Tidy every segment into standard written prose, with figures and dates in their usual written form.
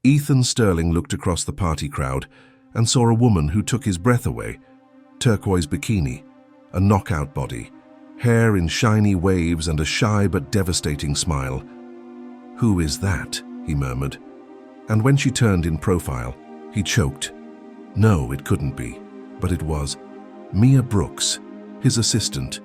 Ethan Sterling looked across the party crowd and saw a woman who took his breath away. Turquoise bikini, a knockout body, hair in shiny waves and a shy but devastating smile. "Who is that?" he murmured. And when she turned in profile, he choked. No, it couldn't be, but it was Mia Brooks, his assistant,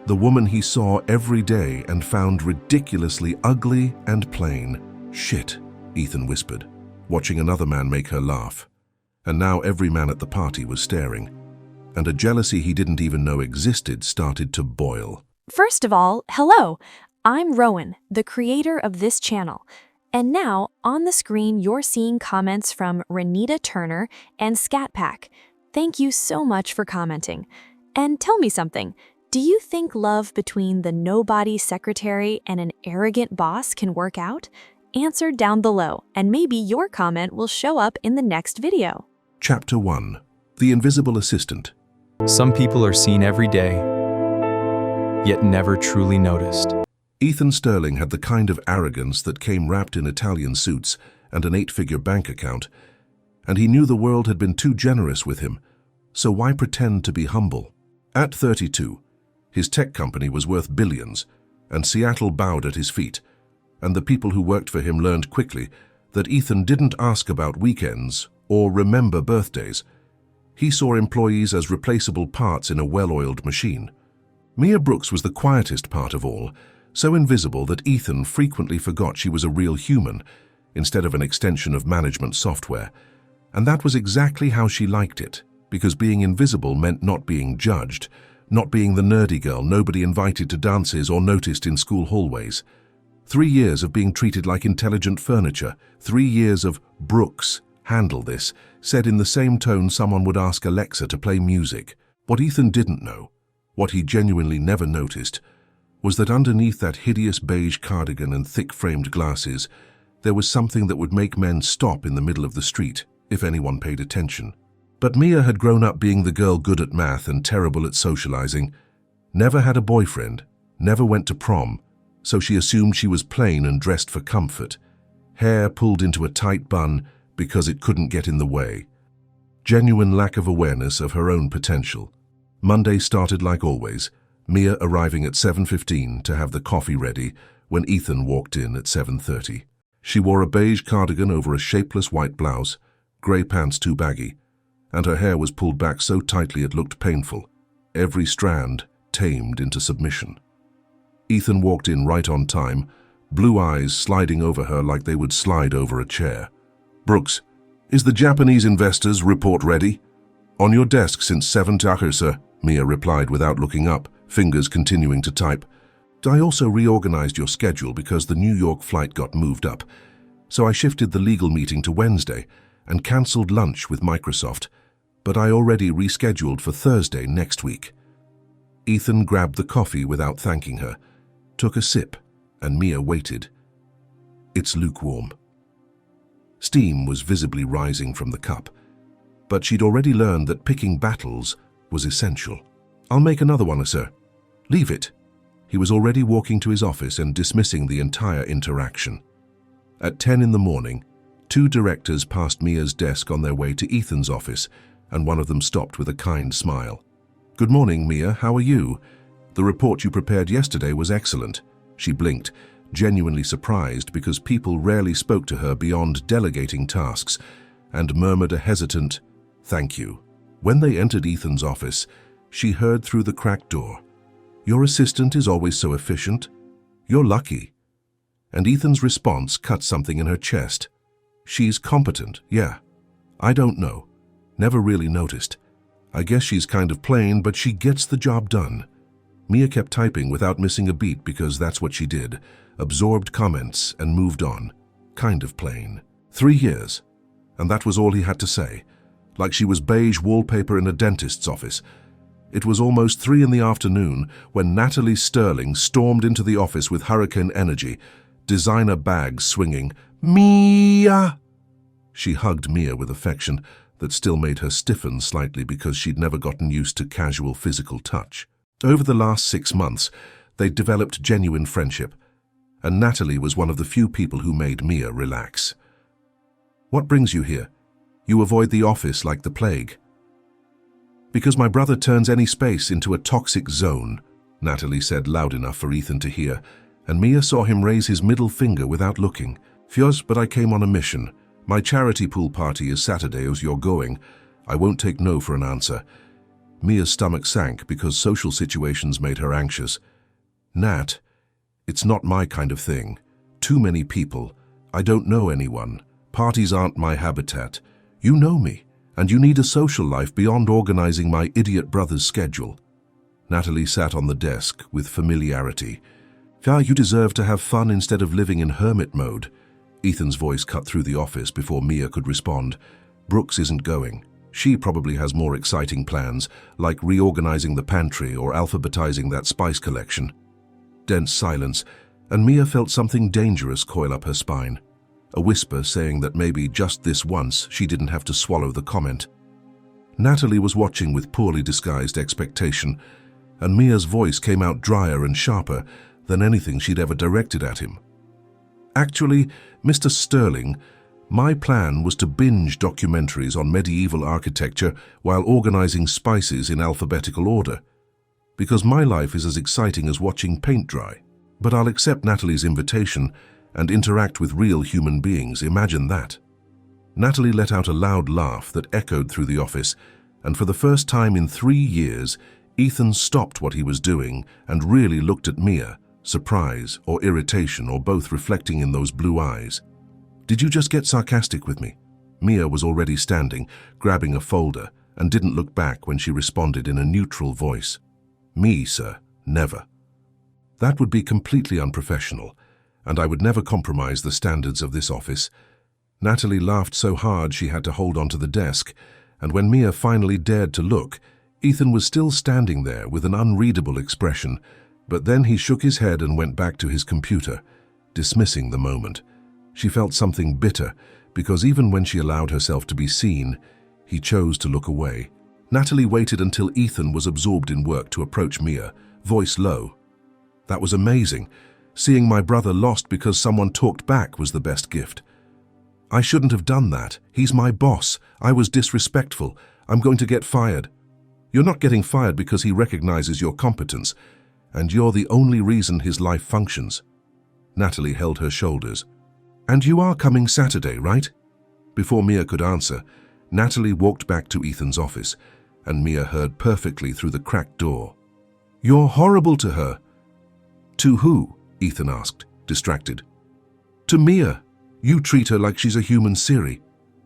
the woman he saw every day and found ridiculously ugly and plain. "Shit," Ethan whispered, watching another man make her laugh. And now every man at the party was staring, and a jealousy he didn't even know existed started to boil. First of all, hello! I'm Rowan, the creator of this channel. And now, on the screen, you're seeing comments from Renita Turner and Scatpack. Thank you so much for commenting. And tell me something. Do you think love between the nobody secretary and an arrogant boss can work out? Answer down below, and maybe your comment will show up in the next video. Chapter 1. The Invisible Assistant. Some people are seen every day, yet never truly noticed. Ethan Sterling had the kind of arrogance that came wrapped in Italian suits and an 8-figure bank account, and he knew the world had been too generous with him, so why pretend to be humble? At 32, his tech company was worth billions, and Seattle bowed at his feet, and the people who worked for him learned quickly that Ethan didn't ask about weekends or remember birthdays. He saw employees as replaceable parts in a well-oiled machine. Mia Brooks was the quietest part of all, so invisible that Ethan frequently forgot she was a real human instead of an extension of management software. And that was exactly how she liked it, because being invisible meant not being judged, not being the nerdy girl nobody invited to dances or noticed in school hallways. 3 years of being treated like intelligent furniture, 3 years of "Brooks, handle this," said in the same tone someone would ask Alexa to play music. What Ethan didn't know, what he genuinely never noticed, was that underneath that hideous beige cardigan and thick-framed glasses, there was something that would make men stop in the middle of the street, if anyone paid attention. But Mia had grown up being the girl good at math and terrible at socializing, never had a boyfriend, never went to prom, so she assumed she was plain and dressed for comfort, hair pulled into a tight bun because it couldn't get in the way. Genuine lack of awareness of her own potential. Monday started like always, Mia arriving at 7:15 to have the coffee ready when Ethan walked in at 7:30. She wore a beige cardigan over a shapeless white blouse, grey pants too baggy, and her hair was pulled back so tightly it looked painful, every strand tamed into submission. Ethan walked in right on time, blue eyes sliding over her like they would slide over a chair. "Brooks, is the Japanese investors' report ready?" "On your desk since 7 o'clock, sir," Mia replied without looking up, fingers continuing to type. "I also reorganized your schedule because the New York flight got moved up, so I shifted the legal meeting to Wednesday and cancelled lunch with Microsoft, but I already rescheduled for Thursday next week." Ethan grabbed the coffee without thanking her, took a sip, and Mia waited. It's lukewarm. Steam was visibly rising from the cup, but she'd already learned that picking battles was essential. "I'll make another one, sir." "Leave it." He was already walking to his office and dismissing the entire interaction. At 10 in the morning, 2 directors passed Mia's desk on their way to Ethan's office, and one of them stopped with a kind smile. "Good morning, Mia. How are you? The report you prepared yesterday was excellent." She blinked, genuinely surprised because people rarely spoke to her beyond delegating tasks, and murmured a hesitant, "Thank you." When they entered Ethan's office, she heard through the cracked door, "Your assistant is always so efficient. You're lucky." And Ethan's response cut something in her chest. "She's competent, yeah. I don't know. Never really noticed. I guess she's kind of plain, but she gets the job done." Mia kept typing without missing a beat because that's what she did, absorbed comments and moved on. Kind of plain. 3 years. And that was all he had to say. Like she was beige wallpaper in a dentist's office. It was almost 3 in the afternoon when Natalie Sterling stormed into the office with hurricane energy, designer bags swinging. "Mia!" She hugged Mia with affection that still made her stiffen slightly because she'd never gotten used to casual physical touch. Over the last 6 months, they'd developed genuine friendship, and Natalie was one of the few people who made Mia relax. What brings you here? You avoid the office like the plague. Because my brother turns any space into a toxic zone, Natalie said loud enough for Ethan to hear, and Mia saw him raise his middle finger without looking. Fioz, but I came on a mission. My charity pool party is Saturday as you're going. I won't take no for an answer. Mia's stomach sank because social situations made her anxious. Nat, it's not my kind of thing. Too many people. I don't know anyone. Parties aren't my habitat. You know me, and you need a social life beyond organizing my idiot brother's schedule. Natalie sat on the desk with familiarity. You deserve to have fun instead of living in hermit mode. Ethan's voice cut through the office before Mia could respond. Brooks isn't going. She probably has more exciting plans, like reorganizing the pantry or alphabetizing that spice collection. Dense silence, and Mia felt something dangerous coil up her spine. A whisper saying that maybe just this once she didn't have to swallow the comment. Natalie was watching with poorly disguised expectation, and Mia's voice came out drier and sharper than anything she'd ever directed at him. Actually, Mr. Sterling, my plan was to binge documentaries on medieval architecture while organizing spices in alphabetical order, because my life is as exciting as watching paint dry. But I'll accept Natalie's invitation and interact with real human beings, imagine that. Natalie let out a loud laugh that echoed through the office, and for the first time in 3 years, Ethan stopped what he was doing and really looked at Mia, surprise or irritation or both reflecting in those blue eyes. Did you just get sarcastic with me? Mia was already standing, grabbing a folder, and didn't look back when she responded in a neutral voice. Me, sir, never. That would be completely unprofessional, and I would never compromise the standards of this office. Natalie laughed so hard she had to hold onto the desk, and when Mia finally dared to look, Ethan was still standing there with an unreadable expression, but then he shook his head and went back to his computer, dismissing the moment. She felt something bitter, because even when she allowed herself to be seen, he chose to look away. Natalie waited until Ethan was absorbed in work to approach Mia, voice low. That was amazing. Seeing my brother lost because someone talked back was the best gift. I shouldn't have done that. He's my boss. I was disrespectful. I'm going to get fired. You're not getting fired because he recognizes your competence, and you're the only reason his life functions. Natalie held her shoulders. And you are coming Saturday, right? Before Mia could answer, Natalie walked back to Ethan's office, and Mia heard perfectly through the cracked door. You're horrible to her. To who? Ethan asked, distracted. To Mia. You treat her like she's a human Siri.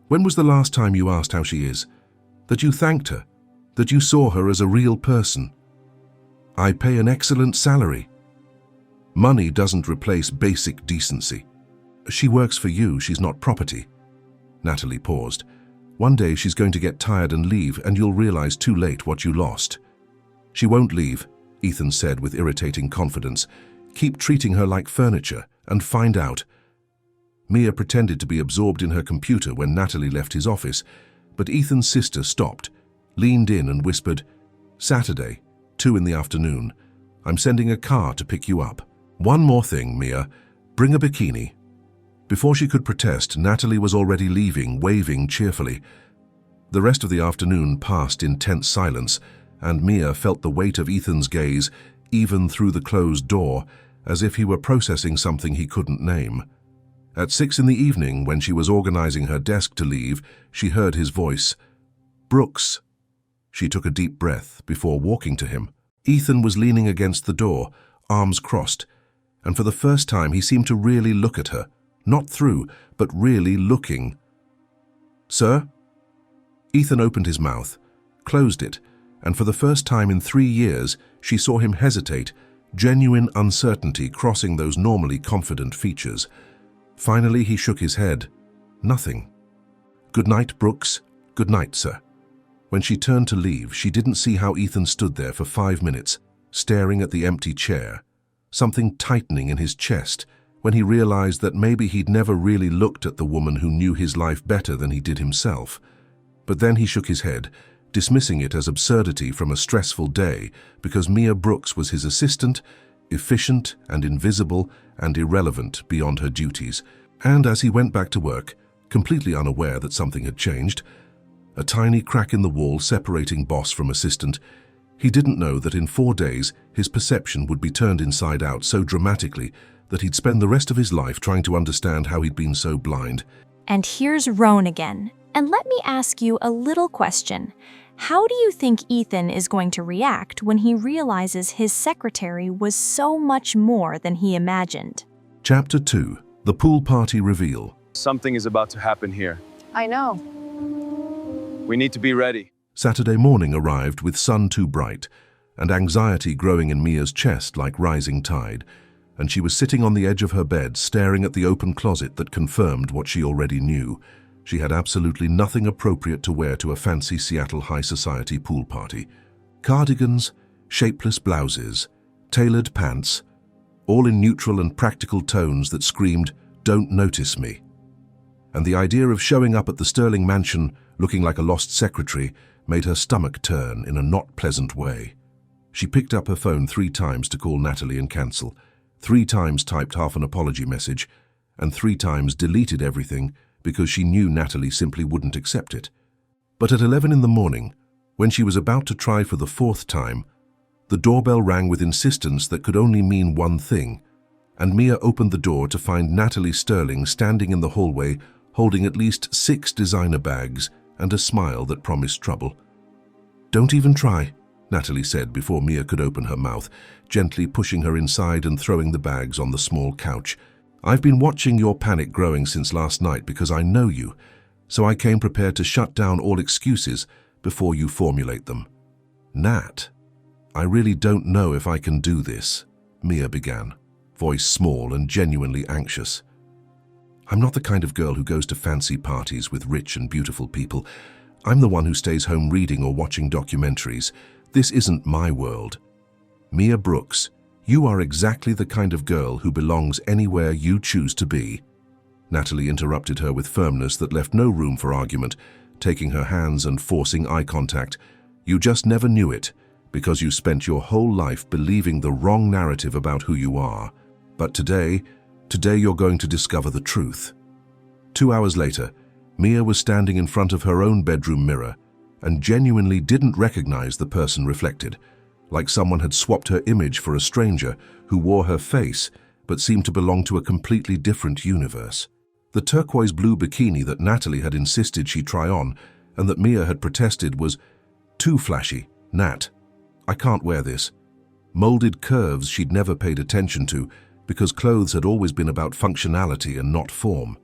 When was the last time you asked how she is? That you thanked her? That you saw her as a real person? I pay an excellent salary. Money doesn't replace basic decency. She works for you, she's not property. Natalie paused. One day she's going to get tired and leave, and you'll realize too late what you lost. She won't leave, Ethan said with irritating confidence. Keep treating her like furniture, and find out. Mia pretended to be absorbed in her computer when Natalie left his office, but Ethan's sister stopped, leaned in and whispered, Saturday, 2 in the afternoon. I'm sending a car to pick you up. One more thing, Mia. Bring a bikini. Before she could protest, Natalie was already leaving, waving cheerfully. The rest of the afternoon passed in tense silence, and Mia felt the weight of Ethan's gaze even through the closed door, as if he were processing something he couldn't name. At 6 in the evening, when she was organizing her desk to leave, she heard his voice. Brooks. She took a deep breath before walking to him. Ethan was leaning against the door, arms crossed, and for the first time he seemed to really look at her. Not through, but really looking. Sir? Ethan opened his mouth, closed it, and for the first time in 3 years, she saw him hesitate, genuine uncertainty crossing those normally confident features. Finally, he shook his head. Nothing. Good night, Brooks. Good night, sir. When she turned to leave, she didn't see how Ethan stood there for 5 minutes, staring at the empty chair, something tightening in his chest, when he realized that maybe he'd never really looked at the woman who knew his life better than he did himself. But then he shook his head, dismissing it as absurdity from a stressful day, because Mia Brooks was his assistant, efficient and invisible and irrelevant beyond her duties. And as he went back to work, completely unaware that something had changed. A tiny crack in the wall separating boss from assistant. He didn't know that in 4 days his perception would be turned inside out so dramatically that he'd spend the rest of his life trying to understand how he'd been so blind. And here's Rowan again. And let me ask you a little question. How do you think Ethan is going to react when he realizes his secretary was so much more than he imagined? Chapter 2. The Pool Party Reveal. Something is about to happen here. I know. We need to be ready. Saturday morning arrived with sun too bright, and anxiety growing in Mia's chest like rising tide, and she was sitting on the edge of her bed staring at the open closet that confirmed what she already knew. She had absolutely nothing appropriate to wear to a fancy Seattle high society pool party. Cardigans, shapeless blouses, tailored pants, all in neutral and practical tones that screamed, "Don't notice me." And the idea of showing up at the Sterling mansion looking like a lost secretary made her stomach turn in a not pleasant way. She picked up her phone 3 times to call Natalie and cancel, 3 times typed half an apology message, and 3 times deleted everything because she knew Natalie simply wouldn't accept it. But at 11 in the morning, when she was about to try for the 4th time, the doorbell rang with insistence that could only mean one thing, and Mia opened the door to find Natalie Sterling standing in the hallway holding at least 6 designer bags and a smile that promised trouble. "Don't even try," Natalie said before Mia could open her mouth, gently pushing her inside and throwing the bags on the small couch. "I've been watching your panic growing since last night because I know you, so I came prepared to shut down all excuses before you formulate them." "Nat, I really don't know if I can do this," Mia began, voice small and genuinely anxious. "I'm not the kind of girl who goes to fancy parties with rich and beautiful people. I'm the one who stays home reading or watching documentaries. This isn't my world." "Mia Brooks, you are exactly the kind of girl who belongs anywhere you choose to be." Natalie interrupted her with firmness that left no room for argument, taking her hands and forcing eye contact. "You just never knew it, because you spent your whole life believing the wrong narrative about who you are. But today you're going to discover the truth." 2 hours later, Mia was standing in front of her own bedroom mirror and genuinely didn't recognize the person reflected, like someone had swapped her image for a stranger who wore her face but seemed to belong to a completely different universe. The turquoise blue bikini that Natalie had insisted she try on and that Mia had protested was too flashy. "Nat, I can't wear this." Molded curves she'd never paid attention to because clothes had always been about functionality and not form.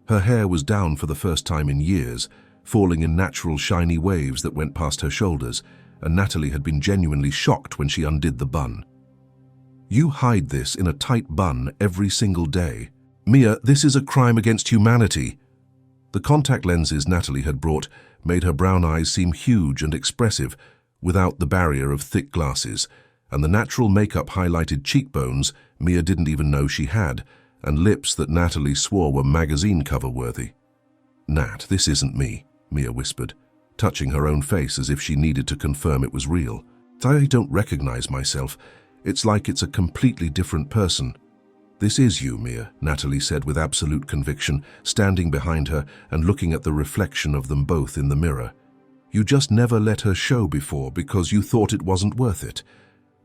Her hair was down for the first time in years, falling in natural shiny waves that went past her shoulders, and Natalie had been genuinely shocked when she undid the bun. "You hide this in a tight bun every single day. Mia, this is a crime against humanity." The contact lenses Natalie had brought made her brown eyes seem huge and expressive without the barrier of thick glasses, and the natural makeup highlighted cheekbones Mia didn't even know she had, and lips that Natalie swore were magazine cover worthy. "Nat, this isn't me," Mia whispered, touching her own face as if she needed to confirm it was real. "I don't recognize myself. It's like it's a completely different person." "This is you, Mia," Natalie said with absolute conviction, standing behind her and looking at the reflection of them both in the mirror. "You just never let her show before because you thought it wasn't worth it,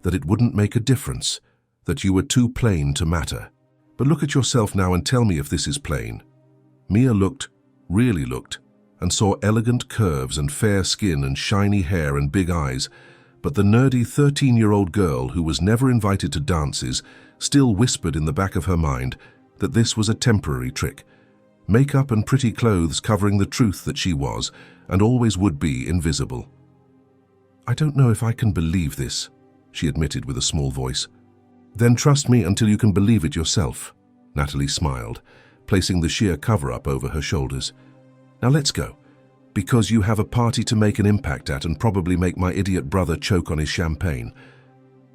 that it wouldn't make a difference, that you were too plain to matter. But look at yourself now and tell me if this is plain." Mia looked, really looked, and saw elegant curves and fair skin and shiny hair and big eyes, but the nerdy 13-year-old girl who was never invited to dances still whispered in the back of her mind that this was a temporary trick. Makeup and pretty clothes covering the truth that she was, and always would be, invisible. "I don't know if I can believe this," she admitted with a small voice. "Then trust me until you can believe it yourself," Natalie smiled, placing the sheer cover-up over her shoulders. "Now let's go, because you have a party to make an impact at and probably make my idiot brother choke on his champagne."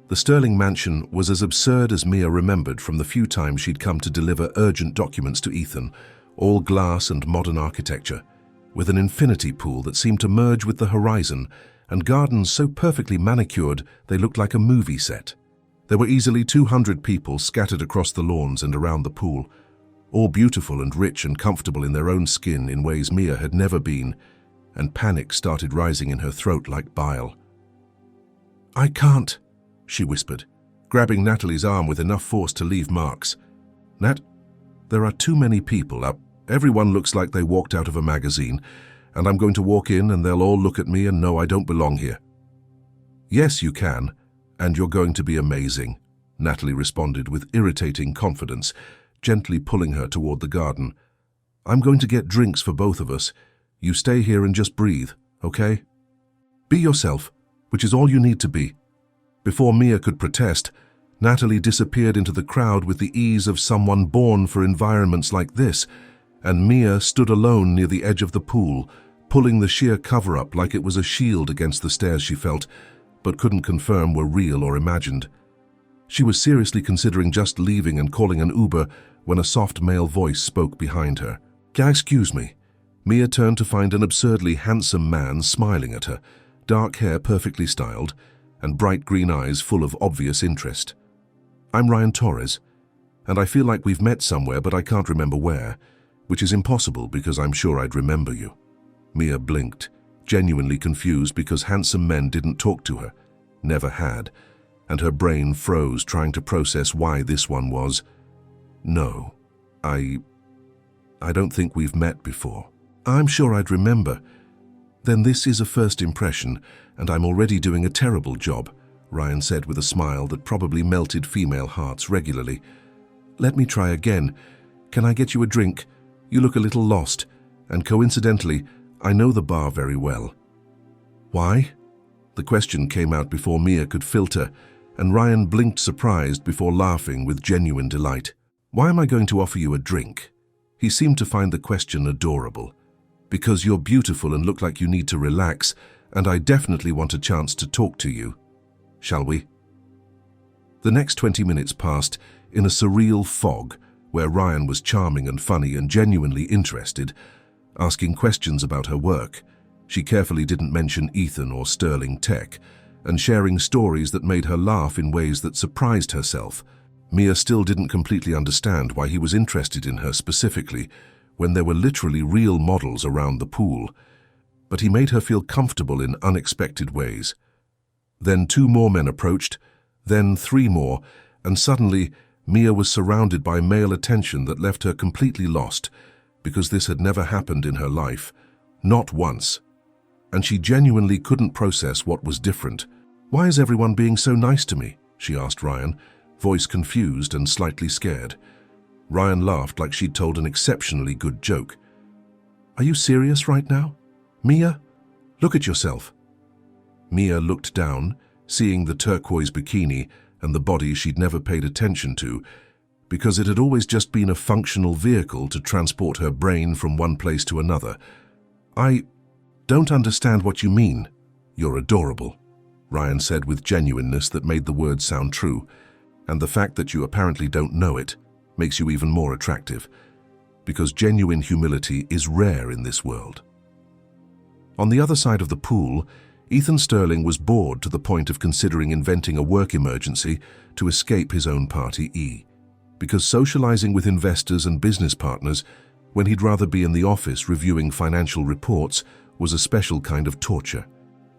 The Sterling mansion was as absurd as Mia remembered from the few times she'd come to deliver urgent documents to Ethan, all glass and modern architecture, with an infinity pool that seemed to merge with the horizon and gardens so perfectly manicured they looked like a movie set. There were easily 200 people scattered across the lawns and around the pool, all beautiful and rich and comfortable in their own skin in ways Mia had never been, and panic started rising in her throat like bile. "I can't," she whispered, grabbing Natalie's arm with enough force to leave marks. "Nat, there are too many people up. Everyone looks like they walked out of a magazine, and I'm going to walk in and they'll all look at me and know I don't belong here." "Yes, you can, and you're going to be amazing," Natalie responded with irritating confidence, gently pulling her toward the garden. "I'm going to get drinks for both of us. You stay here and just breathe, okay? Be yourself, which is all you need to be." Before Mia could protest, Natalie disappeared into the crowd with the ease of someone born for environments like this, and Mia stood alone near the edge of the pool, pulling the sheer cover up like it was a shield against the stares she felt, but couldn't confirm were real or imagined. She was seriously considering just leaving and calling an Uber when a soft male voice spoke behind her. "Excuse me." Mia turned to find an absurdly handsome man smiling at her, dark hair perfectly styled, and bright green eyes full of obvious interest. "I'm Ryan Torres, and I feel like we've met somewhere but I can't remember where, which is impossible because I'm sure I'd remember you." Mia blinked, genuinely confused because handsome men didn't talk to her, never had, and her brain froze trying to process why this one was. "No, I don't think we've met before." "I'm sure I'd remember." "Then this is a first impression, and I'm already doing a terrible job," Ryan said with a smile that probably melted female hearts regularly. "Let me try again. Can I get you a drink? You look a little lost, and coincidentally, I know the bar very well." "Why?" The question came out before Mia could filter, and Ryan blinked surprised before laughing with genuine delight. "Why am I going to offer you a drink?" He seemed to find the question adorable. "Because you're beautiful and look like you need to relax, and I definitely want a chance to talk to you. Shall we?" The next 20 minutes passed in a surreal fog where Ryan was charming and funny and genuinely interested, asking questions about her work. She carefully didn't mention Ethan or Sterling Tech, and sharing stories that made her laugh in ways that surprised herself. Mia still didn't completely understand why he was interested in her specifically, when there were literally real models around the pool, but he made her feel comfortable in unexpected ways. Then 2 more men approached, then 3 more, and suddenly Mia was surrounded by male attention that left her completely lost, because this had never happened in her life, not once. And she genuinely couldn't process what was different. "Why is everyone being so nice to me?" she asked Ryan, voice confused and slightly scared. Ryan laughed like she'd told an exceptionally good joke. "Are you serious right now? Mia, look at yourself." Mia looked down, seeing the turquoise bikini and the body she'd never paid attention to, because it had always just been a functional vehicle to transport her brain from one place to another. "I don't understand what you mean." "You're adorable," Ryan said with genuineness that made the words sound true, "and the fact that you apparently don't know it makes you even more attractive, because genuine humility is rare in this world." On the other side of the pool, Ethan Sterling was bored to the point of considering inventing a work emergency to escape his own party E, because socializing with investors and business partners when he'd rather be in the office reviewing financial reports was a special kind of torture.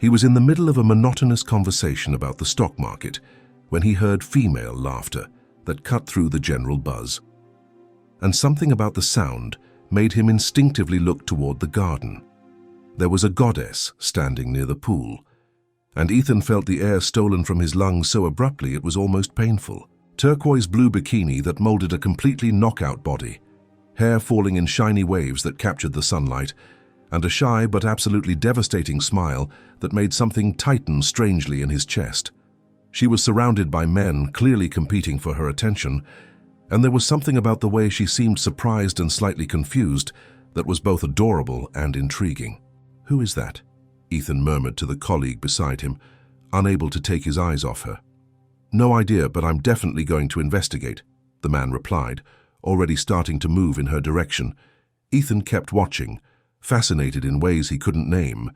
He was in the middle of a monotonous conversation about the stock market when he heard female laughter that cut through the general buzz. And something about the sound made him instinctively look toward the garden. There was a goddess standing near the pool, and Ethan felt the air stolen from his lungs so abruptly it was almost painful. Turquoise blue bikini that molded a completely knockout body, hair falling in shiny waves that captured the sunlight, and a shy but absolutely devastating smile that made something tighten strangely in his chest. She was surrounded by men clearly competing for her attention, and there was something about the way she seemed surprised and slightly confused that was both adorable and intriguing. "Who is that?" Ethan murmured to the colleague beside him, unable to take his eyes off her. "No idea, but I'm definitely going to investigate," the man replied, already starting to move in her direction. Ethan kept watching, fascinated in ways he couldn't name,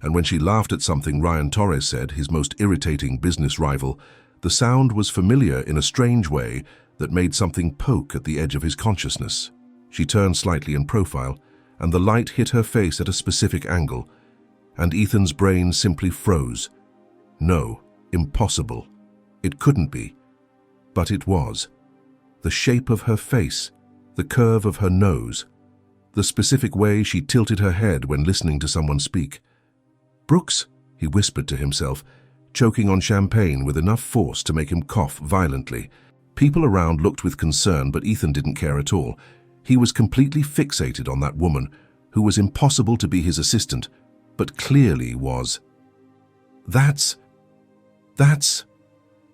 and when she laughed at something Ryan Torres said, his most irritating business rival, the sound was familiar in a strange way that made something poke at the edge of his consciousness. She turned slightly in profile, and the light hit her face at a specific angle, and Ethan's brain simply froze. No, impossible. It couldn't be. But it was. The shape of her face, the curve of her nose, the specific way she tilted her head when listening to someone speak. "Brooks," he whispered to himself, choking on champagne with enough force to make him cough violently. People around looked with concern, but Ethan didn't care at all. He was completely fixated on that woman, who was impossible to be his assistant, but clearly was. That's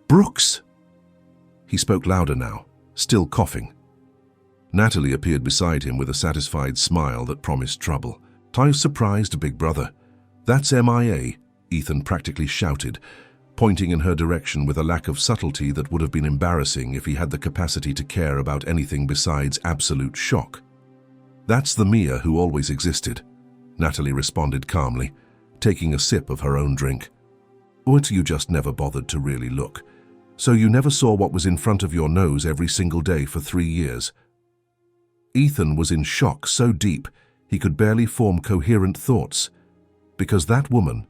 Brooks. He spoke louder now, still coughing. Natalie appeared beside him with a satisfied smile that promised trouble. "I'm surprised, big brother. That's MIA, Ethan practically shouted, pointing in her direction with a lack of subtlety that would have been embarrassing if he had the capacity to care about anything besides absolute shock. "That's the Mia who always existed," Natalie responded calmly, taking a sip of her own drink. "Or you just never bothered to really look. So you never saw what was in front of your nose every single day for 3 years. Ethan was in shock so deep he could barely form coherent thoughts, because that woman,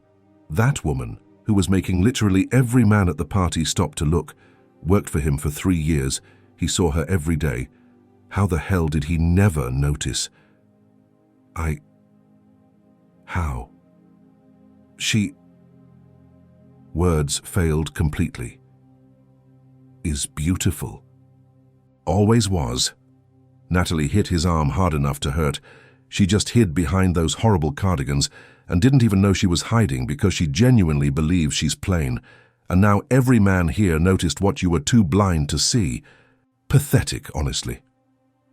who was making literally every man at the party stop to look, worked for him for 3 years. He saw her every day. How the hell did he never notice? How? She... Words failed completely. Is beautiful. Always was. Natalie hit his arm hard enough to hurt. She just hid behind those horrible cardigans and didn't even know she was hiding because she genuinely believes she's plain. And now every man here noticed what you were too blind to see. Pathetic, honestly.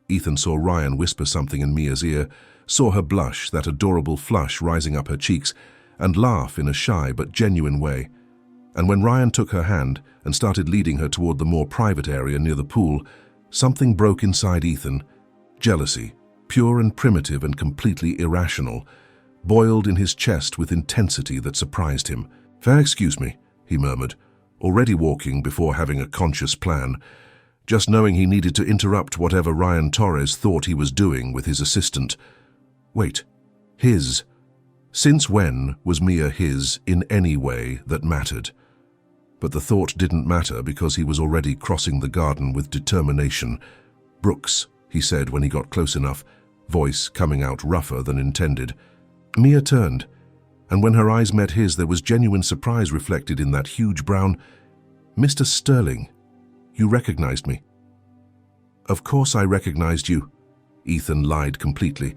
Ethan saw Ryan whisper something in Mia's ear, saw her blush, that adorable flush rising up her cheeks, and laugh in a shy but genuine way. And when Ryan took her hand and started leading her toward the more private area near the pool, something broke inside Ethan. Jealousy, pure and primitive and completely irrational, boiled in his chest with intensity that surprised him. Excuse me," he murmured, already walking before having a conscious plan, just knowing he needed to interrupt whatever Ryan Torres thought he was doing with his assistant. Wait, his. Since when was Mia his in any way that mattered? But the thought didn't matter because he was already crossing the garden with determination. "Brooks," he said when he got close enough, voice coming out rougher than intended. Mia turned, and when her eyes met his, there was genuine surprise reflected in that huge brown... "Mr. Sterling, you recognized me." "Of course I recognized you," Ethan lied completely,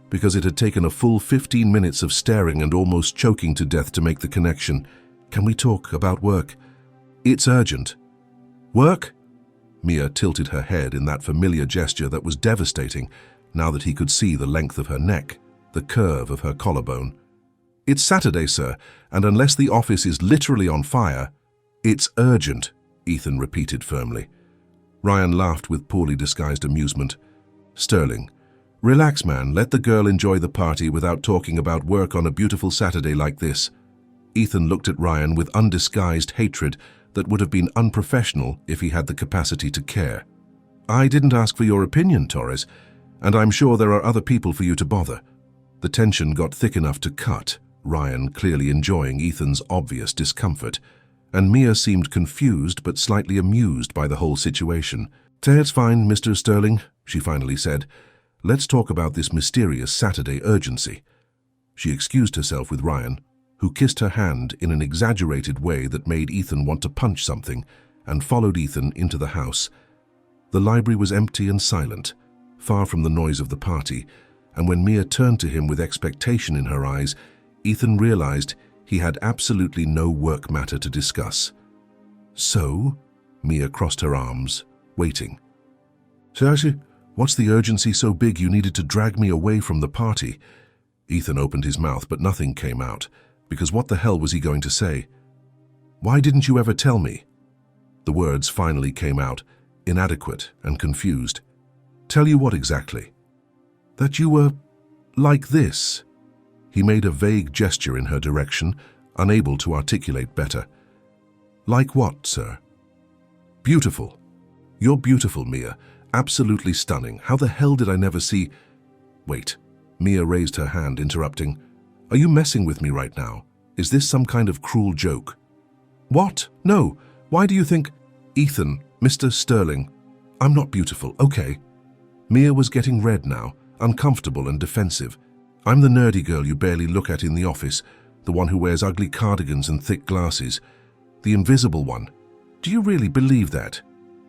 because it had taken a full 15 minutes of staring and almost choking to death to make the connection. "Can we talk about work? It's urgent." "Work?" Mia tilted her head in that familiar gesture that was devastating now that he could see the length of her neck, the curve of her collarbone. "It's Saturday, sir, and unless the office is literally on fire..." "It's urgent," Ethan repeated firmly. Ryan laughed with poorly disguised amusement. "Sterling, relax, man. Let the girl enjoy the party without talking about work on a beautiful Saturday like this." Ethan looked at Ryan with undisguised hatred that would have been unprofessional if he had the capacity to care. "I didn't ask for your opinion, Torres, and I'm sure there are other people for you to bother." The tension got thick enough to cut, Ryan clearly enjoying Ethan's obvious discomfort, and Mia seemed confused but slightly amused by the whole situation. "It's fine, Mr. Sterling," she finally said. "Let's talk about this mysterious Saturday urgency." She excused herself with Ryan, who kissed her hand in an exaggerated way that made Ethan want to punch something, and followed Ethan into the house. The library was empty and silent, far from the noise of the party, and when Mia turned to him with expectation in her eyes, Ethan realized he had absolutely no work matter to discuss. "So?" Mia crossed her arms, waiting. "Seriously, what's the urgency so big you needed to drag me away from the party?" Ethan opened his mouth, but nothing came out, because what the hell was he going to say? "Why didn't you ever tell me?" The words finally came out, inadequate and confused. "Tell you what exactly?" "That you were like this." He made a vague gesture in her direction, unable to articulate better. "Like what, sir?" "Beautiful." You're beautiful, Mia. Absolutely stunning. How the hell did I never see... Wait. Mia raised her hand, interrupting. Are you messing with me right now? Is this some kind of cruel joke? What? No. Why do you think... Ethan, Mr. Sterling. I'm not beautiful, okay. Mia was getting red now, uncomfortable and defensive. I'm the nerdy girl you barely look at in the office, the one who wears ugly cardigans and thick glasses. The invisible one. Do you really believe that?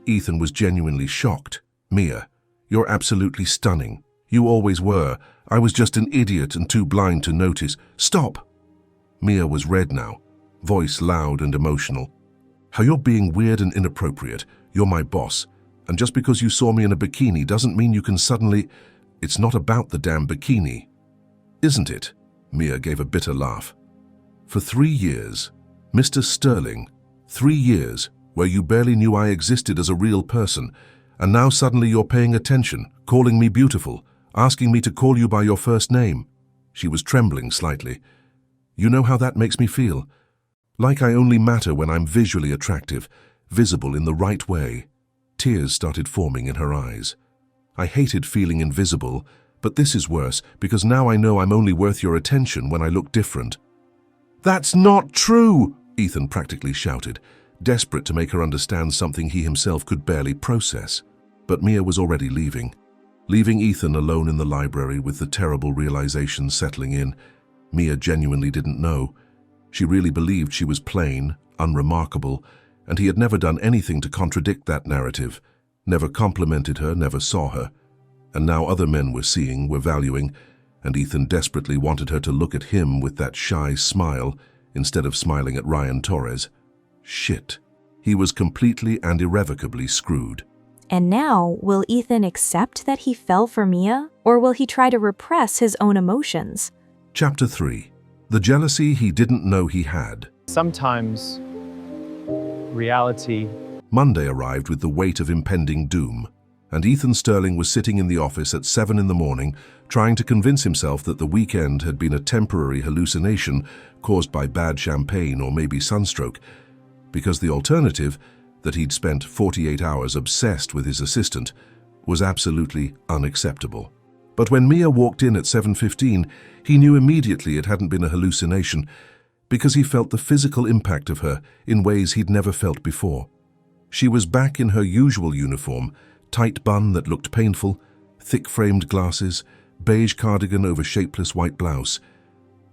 Ethan was genuinely shocked. Mia, you're absolutely stunning. You always were. I was just an idiot and too blind to notice. Stop! Mia was red now, voice loud and emotional. How you're being weird and inappropriate. You're my boss. And just because you saw me in a bikini doesn't mean you can suddenly... It's not about the damn bikini. Isn't it? Mia gave a bitter laugh. For 3 years, Mr. Sterling, 3 years, where you barely knew I existed as a real person, and now suddenly you're paying attention, calling me beautiful, asking me to call you by your first name. She was trembling slightly. You know how that makes me feel? Like I only matter when I'm visually attractive, visible in the right way. Tears started forming in her eyes. I hated feeling invisible, but this is worse because now I know I'm only worth your attention when I look different. That's not true, Ethan practically shouted, desperate to make her understand something he himself could barely process. But Mia was already leaving Ethan alone in the library with the terrible realization settling in. Mia genuinely didn't know. She really believed she was plain, unremarkable, and he had never done anything to contradict that narrative, never complimented her, never saw her. And now other men were seeing, were valuing, and Ethan desperately wanted her to look at him with that shy smile instead of smiling at Ryan Torres. Shit. He was completely and irrevocably screwed. And now, will Ethan accept that he fell for Mia, or will he try to repress his own emotions? Chapter 3. The jealousy he didn't know he had. Sometimes, reality... Monday arrived with the weight of impending doom, and Ethan Sterling was sitting in the office at 7 in the morning, trying to convince himself that the weekend had been a temporary hallucination caused by bad champagne or maybe sunstroke, because the alternative, that he'd spent 48 hours obsessed with his assistant, was absolutely unacceptable. But when Mia walked in at 7:15, he knew immediately it hadn't been a hallucination, because he felt the physical impact of her in ways he'd never felt before. She was back in her usual uniform, tight bun that looked painful, thick-framed glasses, beige cardigan over shapeless white blouse.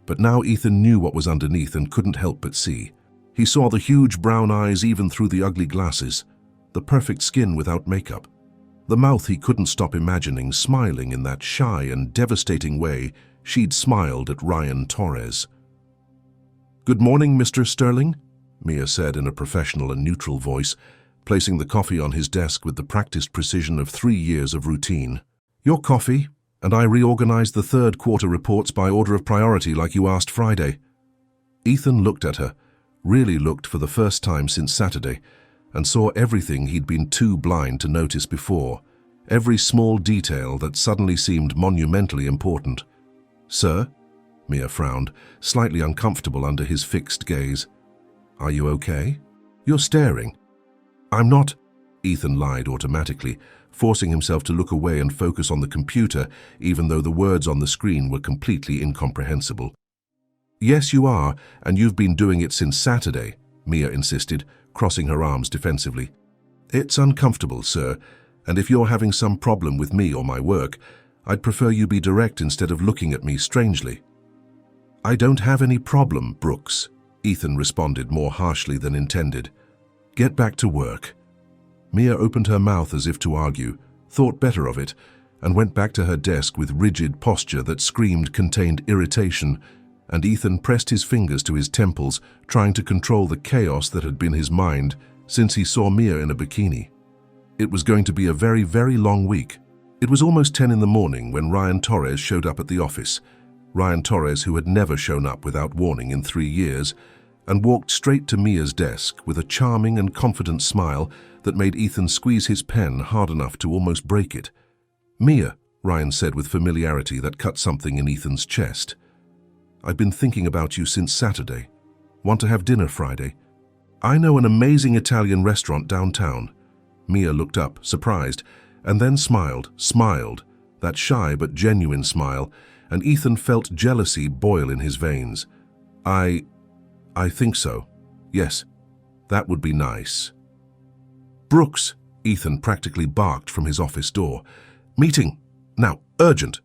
But now Ethan knew what was underneath and couldn't help but see. He saw the huge brown eyes even through the ugly glasses, the perfect skin without makeup, the mouth he couldn't stop imagining smiling in that shy and devastating way she'd smiled at Ryan Torres. "Good morning, Mr. Sterling," Mia said in a professional and neutral voice, placing the coffee on his desk with the practiced precision of 3 years of routine. "Your coffee, and I reorganized the third quarter reports by order of priority like you asked Friday." Ethan looked at her, really looked for the first time since Saturday, and saw everything he'd been too blind to notice before, every small detail that suddenly seemed monumentally important. "Sir?" Mia frowned, slightly uncomfortable under his fixed gaze. "Are you okay? You're staring." "I'm not," Ethan lied automatically, forcing himself to look away and focus on the computer, even though the words on the screen were completely incomprehensible. "Yes, you are, and you've been doing it since Saturday," Mia insisted, crossing her arms defensively. "It's uncomfortable, sir, and if you're having some problem with me or my work, I'd prefer you be direct instead of looking at me strangely." "I don't have any problem, Brooks," Ethan responded more harshly than intended. "Get back to work." Mia opened her mouth as if to argue, thought better of it, and went back to her desk with rigid posture that screamed contained irritation, and Ethan pressed his fingers to his temples, trying to control the chaos that had been his mind since he saw Mia in a bikini. It was going to be a very, very long week. It was almost 10 in the morning when Ryan Torres showed up at the office. Ryan Torres, who had never shown up without warning in 3 years, and walked straight to Mia's desk with a charming and confident smile that made Ethan squeeze his pen hard enough to almost break it. "Mia," Ryan said with familiarity that cut something in Ethan's chest. "I've been thinking about you since Saturday. Want to have dinner Friday? I know an amazing Italian restaurant downtown. Mia looked up, surprised, and then smiled, that shy but genuine smile, and Ethan felt jealousy boil in his veins. I think so. Yes, that would be nice. Brooks, Ethan practically barked from his office door. Meeting, now, urgent.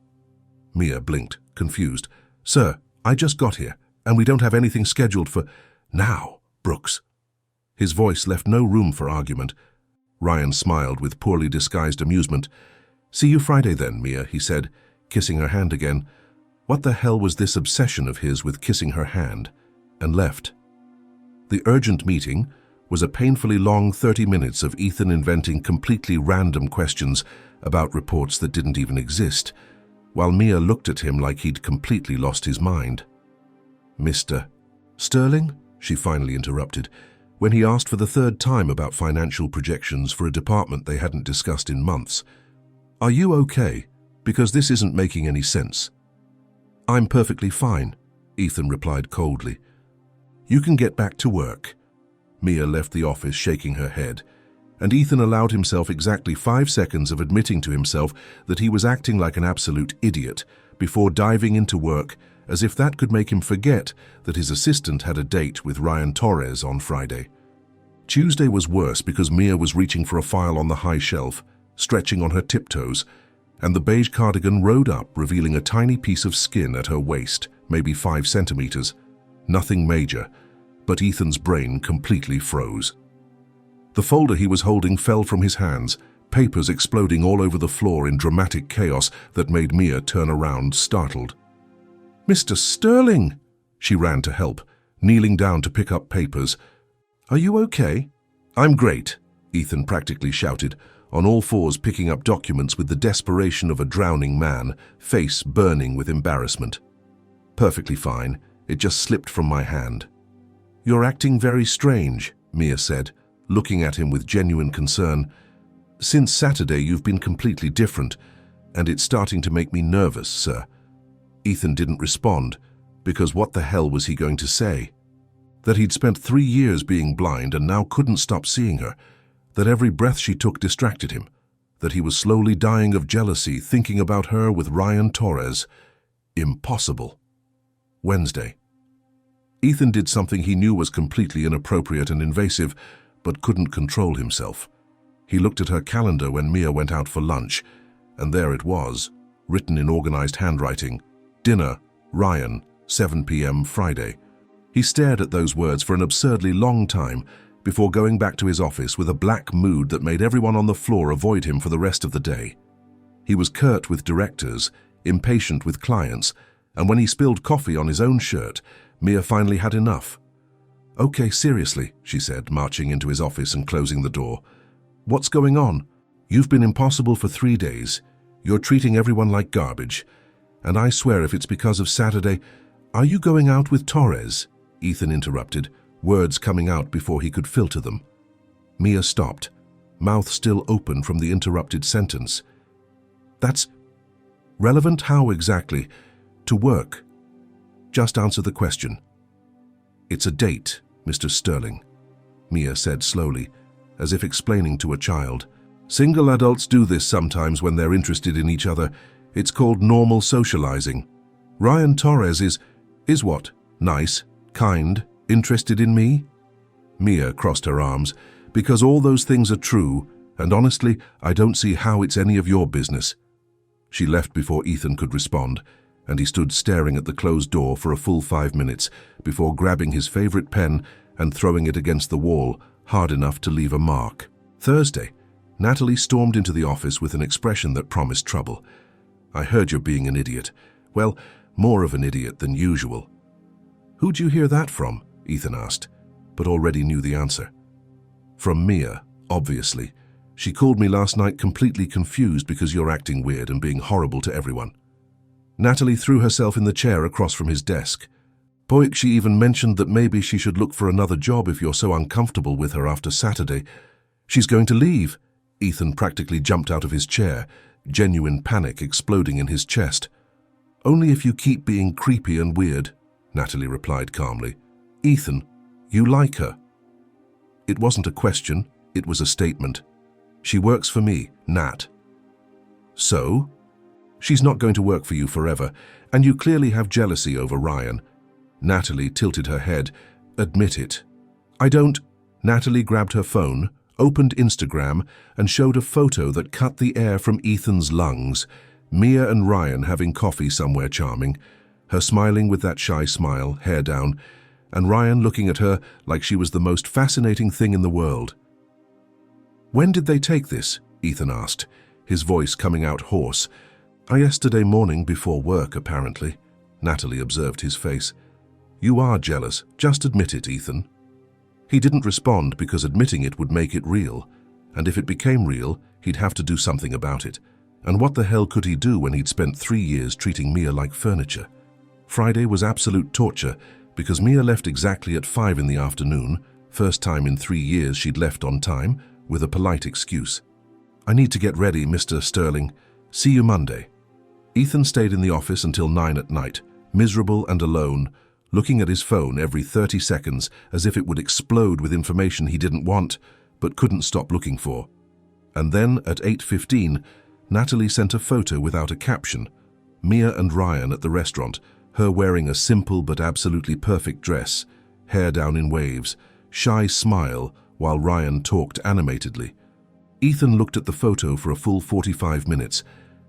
Mia blinked, confused. Sir, I just got here, and we don't have anything scheduled for now, Brooks. His voice left no room for argument. Ryan smiled with poorly disguised amusement. See you Friday then, Mia, he said, kissing her hand again. What the hell was this obsession of his with kissing her hand? And left. The urgent meeting was a painfully long 30 minutes of Ethan inventing completely random questions about reports that didn't even exist, while Mia looked at him like he'd completely lost his mind. Mr. Sterling? She finally interrupted, when he asked for the third time about financial projections for a department they hadn't discussed in months. Are you okay? Because this isn't making any sense. I'm perfectly fine, Ethan replied coldly. You can get back to work. Mia left the office shaking her head, and Ethan allowed himself exactly 5 seconds of admitting to himself that he was acting like an absolute idiot before diving into work, as if that could make him forget that his assistant had a date with Ryan Torres on Friday. Tuesday was worse because Mia was reaching for a file on the high shelf, stretching on her tiptoes, and the beige cardigan rode up, revealing a tiny piece of skin at her waist, maybe 5 centimeters. Nothing major, but Ethan's brain completely froze. The folder he was holding fell from his hands, papers exploding all over the floor in dramatic chaos that made Mia turn around, startled. Mr. Sterling! She ran to help, kneeling down to pick up papers. Are you okay? I'm great, Ethan practically shouted, on all fours picking up documents with the desperation of a drowning man, face burning with embarrassment. Perfectly fine, it just slipped from my hand. You're acting very strange, Mia said, looking at him with genuine concern. Since Saturday you've been completely different, and it's starting to make me nervous, sir. Ethan didn't respond, because what the hell was he going to say? That he'd spent 3 years being blind and now couldn't stop seeing her, that every breath she took distracted him, that he was slowly dying of jealousy thinking about her with Ryan Torres. Impossible. Wednesday. Ethan did something he knew was completely inappropriate and invasive, but couldn't control himself. He looked at her calendar when Mia went out for lunch, and there it was, written in organized handwriting, Dinner, Ryan, 7 p.m. Friday. He stared at those words for an absurdly long time before going back to his office with a black mood that made everyone on the floor avoid him for the rest of the day. He was curt with directors, impatient with clients, and when he spilled coffee on his own shirt, Mia finally had enough. Okay, seriously, she said, marching into his office and closing the door. What's going on? You've been impossible for 3 days. You're treating everyone like garbage. And I swear if it's because of Saturday... Are you going out with Torres? Ethan interrupted, words coming out before he could filter them. Mia stopped, mouth still open from the interrupted sentence. That's relevant how exactly? To work. Just answer the question. It's a date, Mr. Sterling, Mia said slowly, as if explaining to a child. Single adults do this sometimes when they're interested in each other. It's called normal socializing. Ryan Torres is what? Nice, kind, interested in me? Mia crossed her arms. Because all those things are true, and honestly, I don't see how it's any of your business. She left before Ethan could respond, and he stood staring at the closed door for a full 5 minutes before grabbing his favorite pen and throwing it against the wall, hard enough to leave a mark. Thursday, Natalie stormed into the office with an expression that promised trouble. I heard you're being an idiot. Well, more of an idiot than usual. Who'd you hear that from? Ethan asked, but already knew the answer. From Mia, obviously. She called me last night completely confused because you're acting weird and being horrible to everyone. Natalie threw herself in the chair across from his desk. Boy, she even mentioned that maybe she should look for another job if you're so uncomfortable with her after Saturday. She's going to leave. Ethan practically jumped out of his chair, genuine panic exploding in his chest. Only if you keep being creepy and weird, Natalie replied calmly. Ethan, you like her. It wasn't a question, it was a statement. She works for me, Nat. So? She's not going to work for you forever, and you clearly have jealousy over Ryan. Natalie tilted her head. Admit it. I don't. Natalie grabbed her phone, opened Instagram, and showed a photo that cut the air from Ethan's lungs. Mia and Ryan having coffee somewhere charming, her smiling with that shy smile, hair down, and Ryan looking at her like she was the most fascinating thing in the world. When did they take this? Ethan asked, his voice coming out hoarse. Yesterday morning before work, apparently. Natalie observed his face. You are jealous. Just admit it, Ethan. He didn't respond because admitting it would make it real, and if it became real, he'd have to do something about it. And what the hell could he do when he'd spent 3 years treating Mia like furniture? Friday was absolute torture because Mia left exactly at 5 in the afternoon, first time in 3 years she'd left on time, with a polite excuse. I need to get ready, Mr. Sterling. See you Monday. Ethan stayed in the office until 9 at night, miserable and alone, looking at his phone every 30 seconds as if it would explode with information he didn't want, but couldn't stop looking for. And then at 8:15, Natalie sent a photo without a caption. Mia and Ryan at the restaurant, her wearing a simple but absolutely perfect dress, hair down in waves, shy smile while Ryan talked animatedly. Ethan looked at the photo for a full 45 minutes,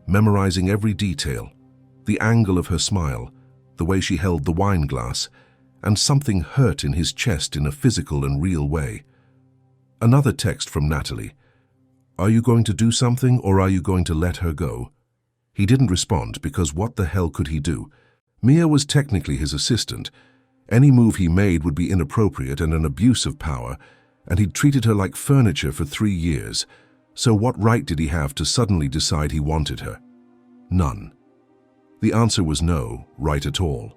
memorizing every detail, the angle of her smile, the way she held the wine glass, and something hurt in his chest in a physical and real way. Another text from Natalie. Are you going to do something or are you going to let her go? He didn't respond because what the hell could he do? Mia was technically his assistant. Any move he made would be inappropriate and an abuse of power, and he'd treated her like furniture for 3 years. So what right did he have to suddenly decide he wanted her? None. The answer was no, right at all.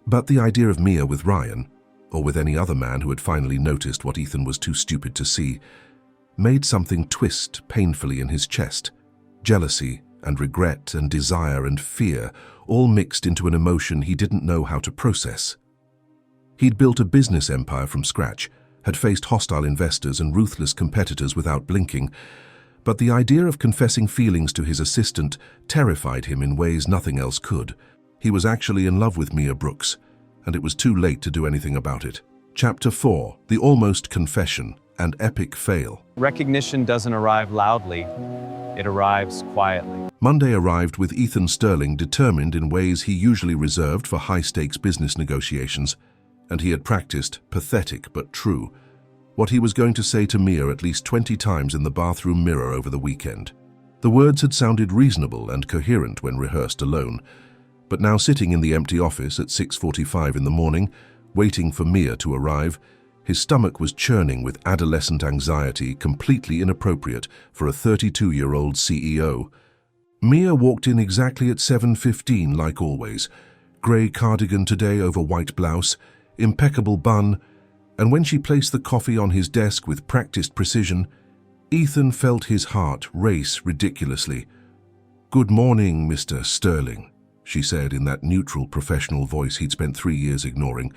But the idea of Mia with Ryan, or with any other man who had finally noticed what Ethan was too stupid to see, made something twist painfully in his chest. Jealousy and regret and desire and fear all mixed into an emotion he didn't know how to process. He'd built a business empire from scratch, had faced hostile investors and ruthless competitors without blinking, but the idea of confessing feelings to his assistant terrified him in ways nothing else could. He was actually in love with Mia Brooks, and it was too late to do anything about it. Chapter 4, The Almost Confession, and Epic Fail. Recognition doesn't arrive loudly. It arrives quietly. Monday arrived with Ethan Sterling determined in ways he usually reserved for high-stakes business negotiations, and he had practiced, pathetic but true, what he was going to say to Mia at least 20 times in the bathroom mirror over the weekend. The words had sounded reasonable and coherent when rehearsed alone, but now sitting in the empty office at 6:45 in the morning, waiting for Mia to arrive, his stomach was churning with adolescent anxiety completely inappropriate for a 32-year-old CEO. Mia walked in exactly at 7:15 like always, grey cardigan today over white blouse, impeccable bun, and when she placed the coffee on his desk with practiced precision, Ethan felt his heart race ridiculously. "Good morning, Mr. Sterling," she said in that neutral professional voice he'd spent 3 years ignoring,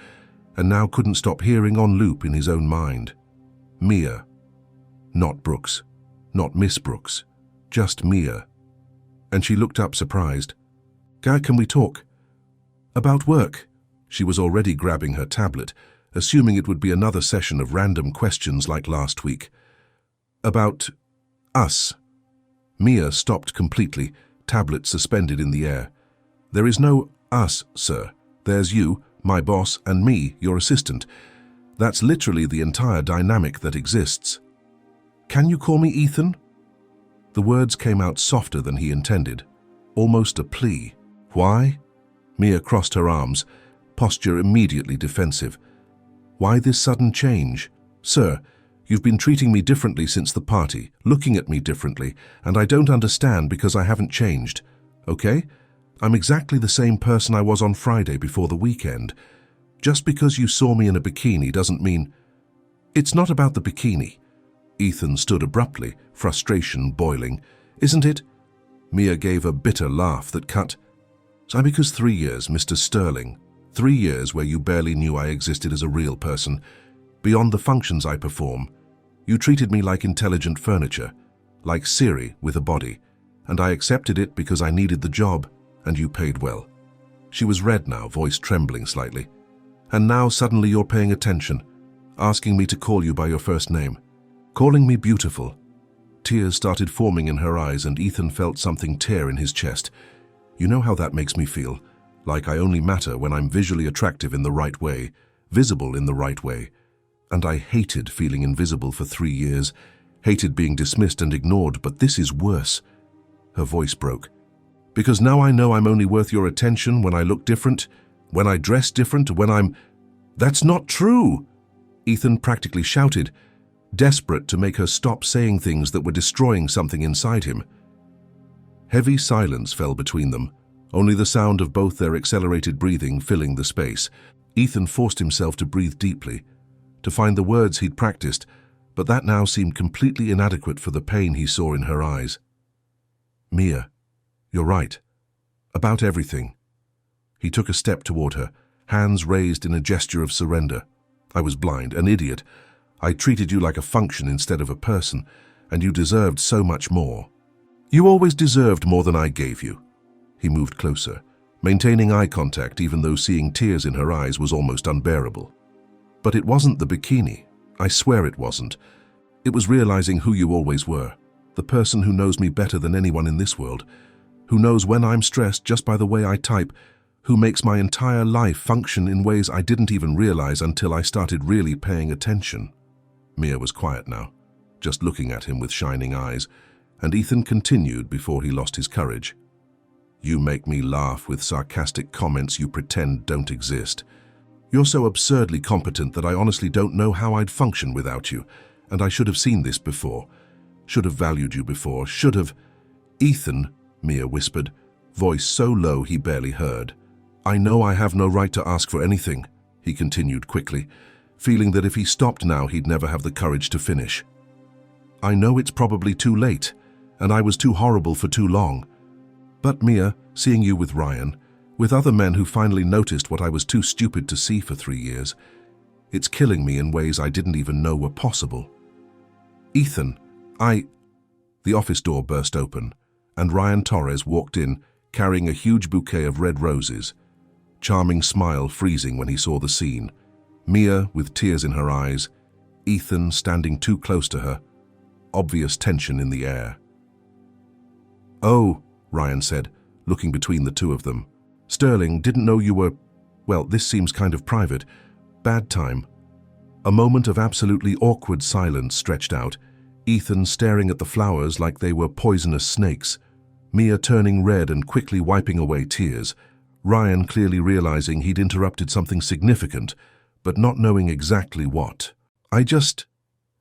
and now couldn't stop hearing on loop in his own mind. Mia. Not Brooks. Not Miss Brooks. Just Mia. And she looked up surprised. Can we talk?" "About work." She was already grabbing her tablet, assuming it would be another session of random questions like last week. "About us." Mia stopped completely, tablet suspended in the air. "There is no us, sir. There's you, my boss, and me, your assistant. That's literally the entire dynamic that exists." "Can you call me Ethan?" The words came out softer than he intended, almost a plea. "Why?" Mia crossed her arms, posture immediately defensive. "Why this sudden change? Sir, you've been treating me differently since the party, looking at me differently, and I don't understand because I haven't changed. Okay? I'm exactly the same person I was on Friday before the weekend. Just because you saw me in a bikini doesn't mean—" "It's not about the bikini." Ethan stood abruptly, frustration boiling. "Isn't it?" Mia gave a bitter laugh that cut. "So because 3 years, Mr. Sterling. 3 years where you barely knew I existed as a real person. Beyond the functions I perform, you treated me like intelligent furniture. like Siri with a body, and I accepted it because I needed the job, and you paid well." She was red now, voice trembling slightly. "And now suddenly you're paying attention, asking me to call you by your first name, calling me beautiful." Tears started forming in her eyes, and Ethan felt something tear in his chest. "You know how that makes me feel, like I only matter when I'm visually attractive in the right way, visible in the right way. And I hated feeling invisible for 3 years, hated being dismissed and ignored, but this is worse." Her voice broke. "Because now I know I'm only worth your attention when I look different, when I dress different, when I'm—" "That's not true!" Ethan practically shouted, desperate to make her stop saying things that were destroying something inside him. Heavy silence fell between them, only the sound of both their accelerated breathing filling the space. Ethan forced himself to breathe deeply, to find the words he'd practiced, but that now seemed completely inadequate for the pain he saw in her eyes. "Mia, you're right. About everything." He took a step toward her, hands raised in a gesture of surrender. "I was blind, an idiot. I treated you like a function instead of a person, and you deserved so much more. You always deserved more than I gave you." He moved closer, maintaining eye contact even though seeing tears in her eyes was almost unbearable. "But it wasn't the bikini. I swear it wasn't. It was realizing who you always were, the person who knows me better than anyone in this world, who knows when I'm stressed just by the way I type, who makes my entire life function in ways I didn't even realize until I started really paying attention." Mia was quiet now, just looking at him with shining eyes, and Ethan continued before he lost his courage. "You make me laugh with sarcastic comments you pretend don't exist. You're so absurdly competent that I honestly don't know how I'd function without you, and I should have seen this before, should have valued you before, should have—" "Ethan," Mia whispered, voice so low he barely heard. "I know I have no right to ask for anything," he continued quickly, feeling that if he stopped now he'd never have the courage to finish. "I know it's probably too late, and I was too horrible for too long. But Mia, seeing you with Ryan, with other men who finally noticed what I was too stupid to see for 3 years, it's killing me in ways I didn't even know were possible. Ethan, The office door burst open, and Ryan Torres walked in, carrying a huge bouquet of red roses, charming smile freezing when he saw the scene. Mia with tears in her eyes, Ethan standing too close to her, obvious tension in the air. "Oh," Ryan said, looking between the two of them. "Sterling, didn't know you were— well, this seems kind of private. Bad time." A moment of absolutely awkward silence stretched out, Ethan staring at the flowers like they were poisonous snakes, Mia turning red and quickly wiping away tears, Ryan clearly realizing he'd interrupted something significant, but not knowing exactly what.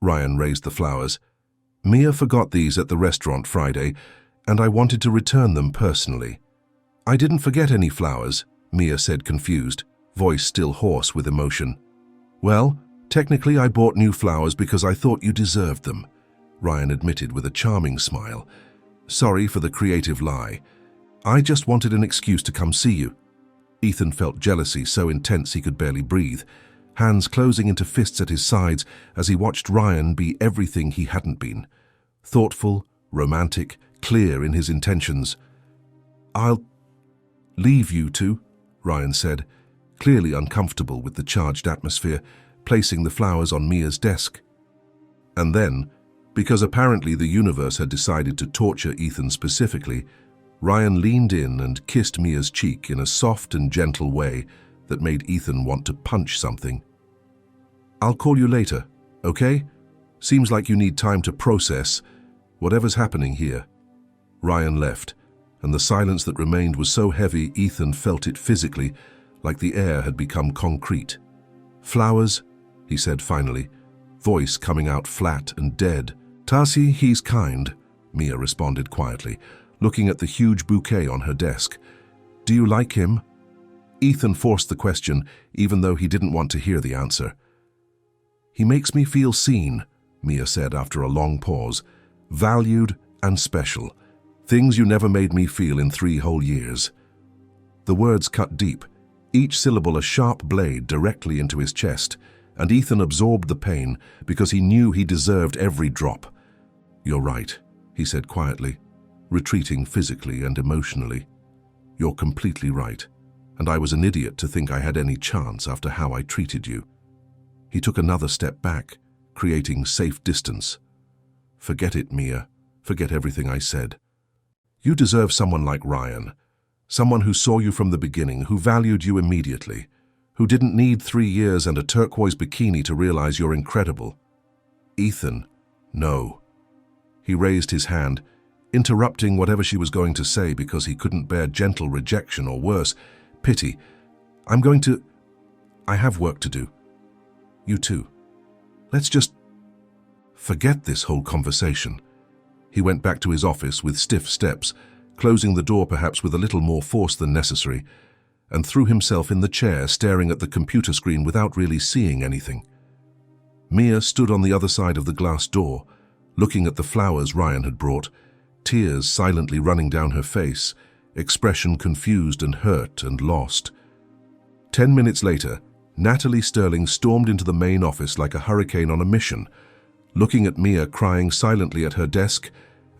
Ryan raised the flowers. "Mia forgot these at the restaurant Friday, and I wanted to return them personally." "I didn't forget any flowers," Mia said confused, voice still hoarse with emotion. "Well, technically I bought new flowers because I thought you deserved them," Ryan admitted with a charming smile. "Sorry for the creative lie. I just wanted an excuse to come see you." Ethan felt jealousy so intense he could barely breathe, hands closing into fists at his sides as he watched Ryan be everything he hadn't been. Thoughtful, romantic, clear in his intentions. "I'll leave you two," Ryan said, clearly uncomfortable with the charged atmosphere, placing the flowers on Mia's desk. And then, because apparently the universe had decided to torture Ethan specifically, Ryan leaned in and kissed Mia's cheek in a soft and gentle way that made Ethan want to punch something. "I'll call you later, okay? Seems like you need time to process whatever's happening here." Ryan left, and the silence that remained was so heavy Ethan felt it physically, like the air had become concrete. "Flowers," he said finally, voice coming out flat and dead. "Tasi, he's kind," Mia responded quietly, looking at the huge bouquet on her desk. "Do you like him?" Ethan forced the question, even though he didn't want to hear the answer. "He makes me feel seen," Mia said after a long pause. "Valued and special. Things you never made me feel in 3 whole years." The words cut deep, each syllable a sharp blade directly into his chest, and Ethan absorbed the pain because he knew he deserved every drop. "You're right. he said quietly, retreating physically and emotionally. "You're completely right, and I was an idiot to think I had any chance after how I treated you." He took another step back, creating safe distance. "Forget it, Mia. Forget everything I said. You deserve someone like Ryan, someone who saw you from the beginning, who valued you immediately, who didn't need 3 years and a turquoise bikini to realize you're incredible. Ethan, no." He raised his hand, interrupting whatever she was going to say because he couldn't bear gentle rejection or worse, pity. I have work to do. You too. Let's just forget this whole conversation." He went back to his office with stiff steps, closing the door perhaps with a little more force than necessary, and threw himself in the chair, staring at the computer screen without really seeing anything. Mia stood on the other side of the glass door, looking at the flowers Ryan had brought, tears silently running down her face, expression confused and hurt and lost. 10 minutes later, Natalie Sterling stormed into the main office like a hurricane on a mission, looking at Mia crying silently at her desk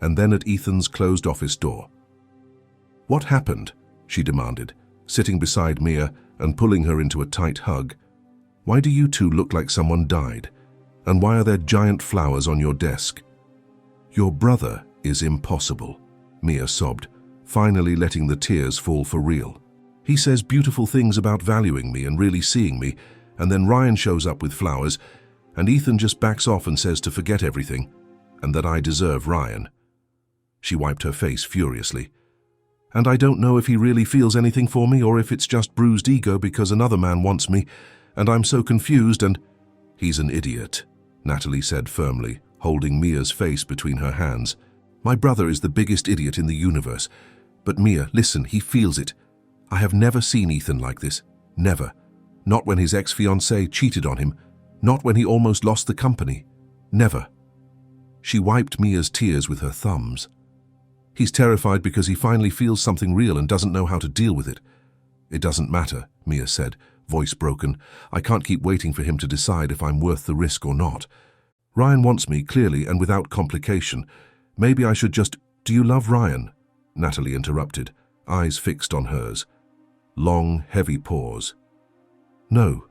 and then at Ethan's closed office door. "What happened?" she demanded, sitting beside Mia and pulling her into a tight hug. "Why do you two look like someone died? And why are there giant flowers on your desk?" "Your brother is impossible," Mia sobbed, finally letting the tears fall for real. "He says beautiful things about valuing me and really seeing me, and then Ryan shows up with flowers, and Ethan just backs off and says to forget everything, and that I deserve Ryan." She wiped her face furiously. "And I don't know if he really feels anything for me or if it's just bruised ego because another man wants me, and I'm so confused and—" "He's an idiot," Natalie said firmly, holding Mia's face between her hands. "My brother is the biggest idiot in the universe. But Mia, listen, he feels it. I have never seen Ethan like this. Never. Not when his ex-fiancée cheated on him. Not when he almost lost the company. Never." She wiped Mia's tears with her thumbs. "He's terrified because he finally feels something real and doesn't know how to deal with it." "It doesn't matter," Mia said, voice broken. "I can't keep waiting for him to decide if I'm worth the risk or not. Ryan wants me, clearly and without complication. Maybe I should just—" "Do you love Ryan?" Natalie interrupted, eyes fixed on hers. Long, heavy pause. "No,"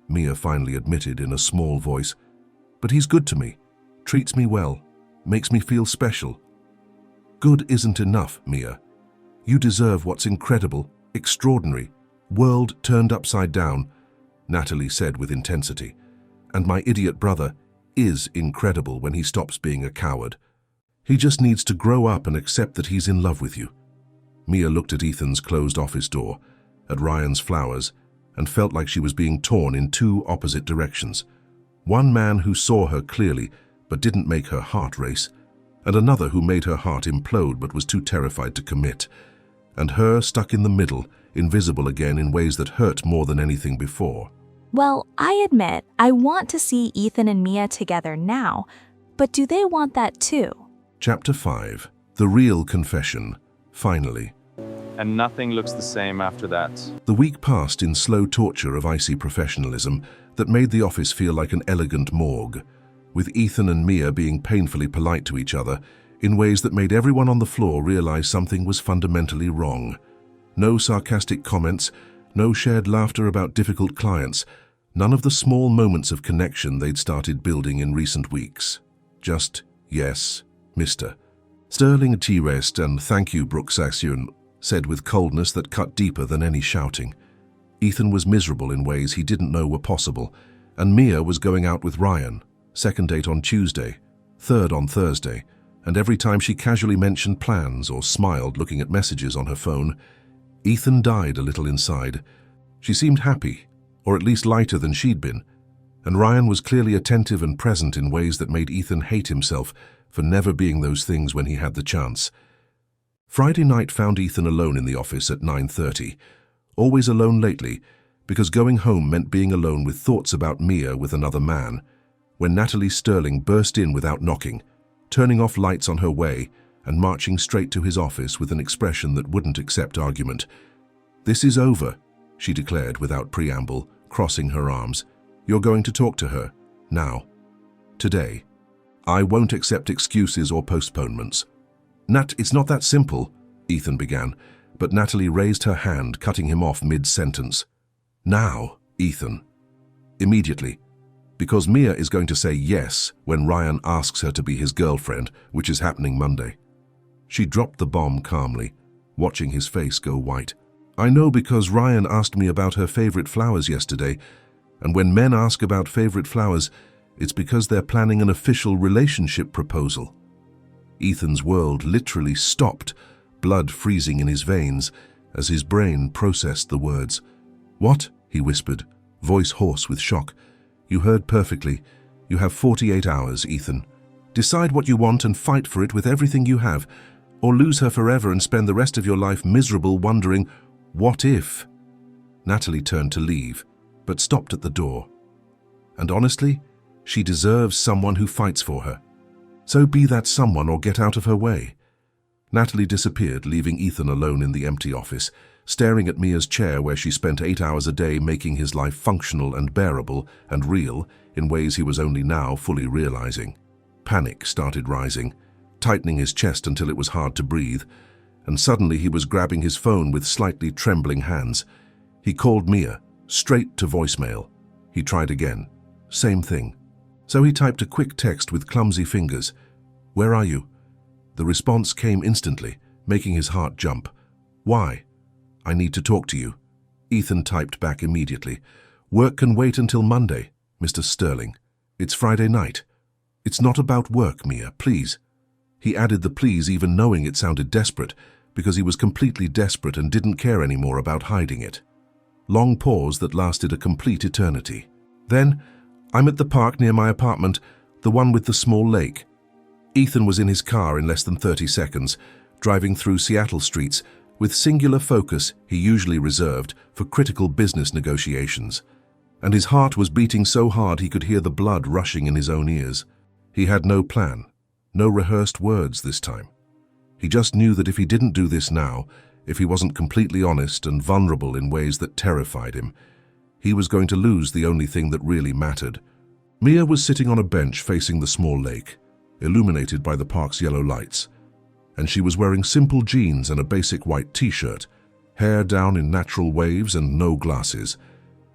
Mia finally admitted in a small voice. "But he's good to me, treats me well, makes me feel special." "Good isn't enough, Mia. You deserve what's incredible, extraordinary, world turned upside down," Natalie said with intensity. "And my idiot brother is incredible when he stops being a coward. He just needs to grow up and accept that he's in love with you." Mia looked at Ethan's closed office door, at Ryan's flowers, and felt like she was being torn in two opposite directions. One man who saw her clearly but didn't make her heart race, and another who made her heart implode but was too terrified to commit, and her stuck in the middle, invisible again in ways that hurt more than anything before. Well, I admit I want to see Ethan and Mia together now, but do they want that too? Chapter 5. The Real Confession. Finally. And nothing looks the same after that. The week passed in slow torture of icy professionalism that made the office feel like an elegant morgue, with Ethan and Mia being painfully polite to each other in ways that made everyone on the floor realize something was fundamentally wrong. No sarcastic comments, no shared laughter about difficult clients, none of the small moments of connection they'd started building in recent weeks. Just, yes, Mr. Sterling T-Rest and thank you, Brooksasian, said with coldness that cut deeper than any shouting. Ethan was miserable in ways he didn't know were possible, and Mia was going out with Ryan, second date on Tuesday, third on Thursday, and every time she casually mentioned plans or smiled looking at messages on her phone, Ethan died a little inside. She seemed happy, or at least lighter than she'd been, and Ryan was clearly attentive and present in ways that made Ethan hate himself for never being those things when he had the chance. Friday night found Ethan alone in the office at 9:30, always alone lately, because going home meant being alone with thoughts about Mia with another man, when Natalie Sterling burst in without knocking, turning off lights on her way and marching straight to his office with an expression that wouldn't accept argument. "This is over," she declared without preamble, crossing her arms. "You're going to talk to her. Now. Today. I won't accept excuses or postponements. Nat, it's not that simple, Ethan began, but Natalie raised her hand, cutting him off mid-sentence. Now, Ethan. Immediately. Because Mia is going to say yes when Ryan asks her to be his girlfriend, which is happening Monday. She dropped the bomb calmly, watching his face go white. I know because Ryan asked me about her favorite flowers yesterday, and when men ask about favorite flowers, it's because they're planning an official relationship proposal. Ethan's world literally stopped, blood freezing in his veins, as his brain processed the words. What? He whispered, voice hoarse with shock. You heard perfectly. You have 48 hours, Ethan. Decide what you want and fight for it with everything you have, or lose her forever and spend the rest of your life miserable wondering, what if? Natalie turned to leave, but stopped at the door. And honestly, she deserves someone who fights for her. So be that someone or get out of her way. Natalie disappeared, leaving Ethan alone in the empty office, staring at Mia's chair where she spent 8 hours a day making his life functional and bearable and real in ways he was only now fully realizing. Panic started rising, tightening his chest until it was hard to breathe, and suddenly he was grabbing his phone with slightly trembling hands. He called Mia, straight to voicemail. He tried again. Same thing. So he typed a quick text with clumsy fingers. Where are you? The response came instantly, making his heart jump. Why? I need to talk to you. Ethan typed back immediately. Work can wait until Monday, Mr. Sterling. It's Friday night. It's not about work, Mia, please. He added the please even knowing it sounded desperate, because he was completely desperate and didn't care anymore about hiding it. Long pause that lasted a complete eternity. Then, I'm at the park near my apartment, the one with the small lake. Ethan was in his car in less than 30 seconds, driving through Seattle streets, with singular focus he usually reserved for critical business negotiations. And his heart was beating so hard he could hear the blood rushing in his own ears. He had no plan, no rehearsed words this time. He just knew that if he didn't do this now, if he wasn't completely honest and vulnerable in ways that terrified him, he was going to lose the only thing that really mattered. Mia was sitting on a bench facing the small lake, illuminated by the park's yellow lights, and she was wearing simple jeans and a basic white t-shirt, hair down in natural waves and no glasses,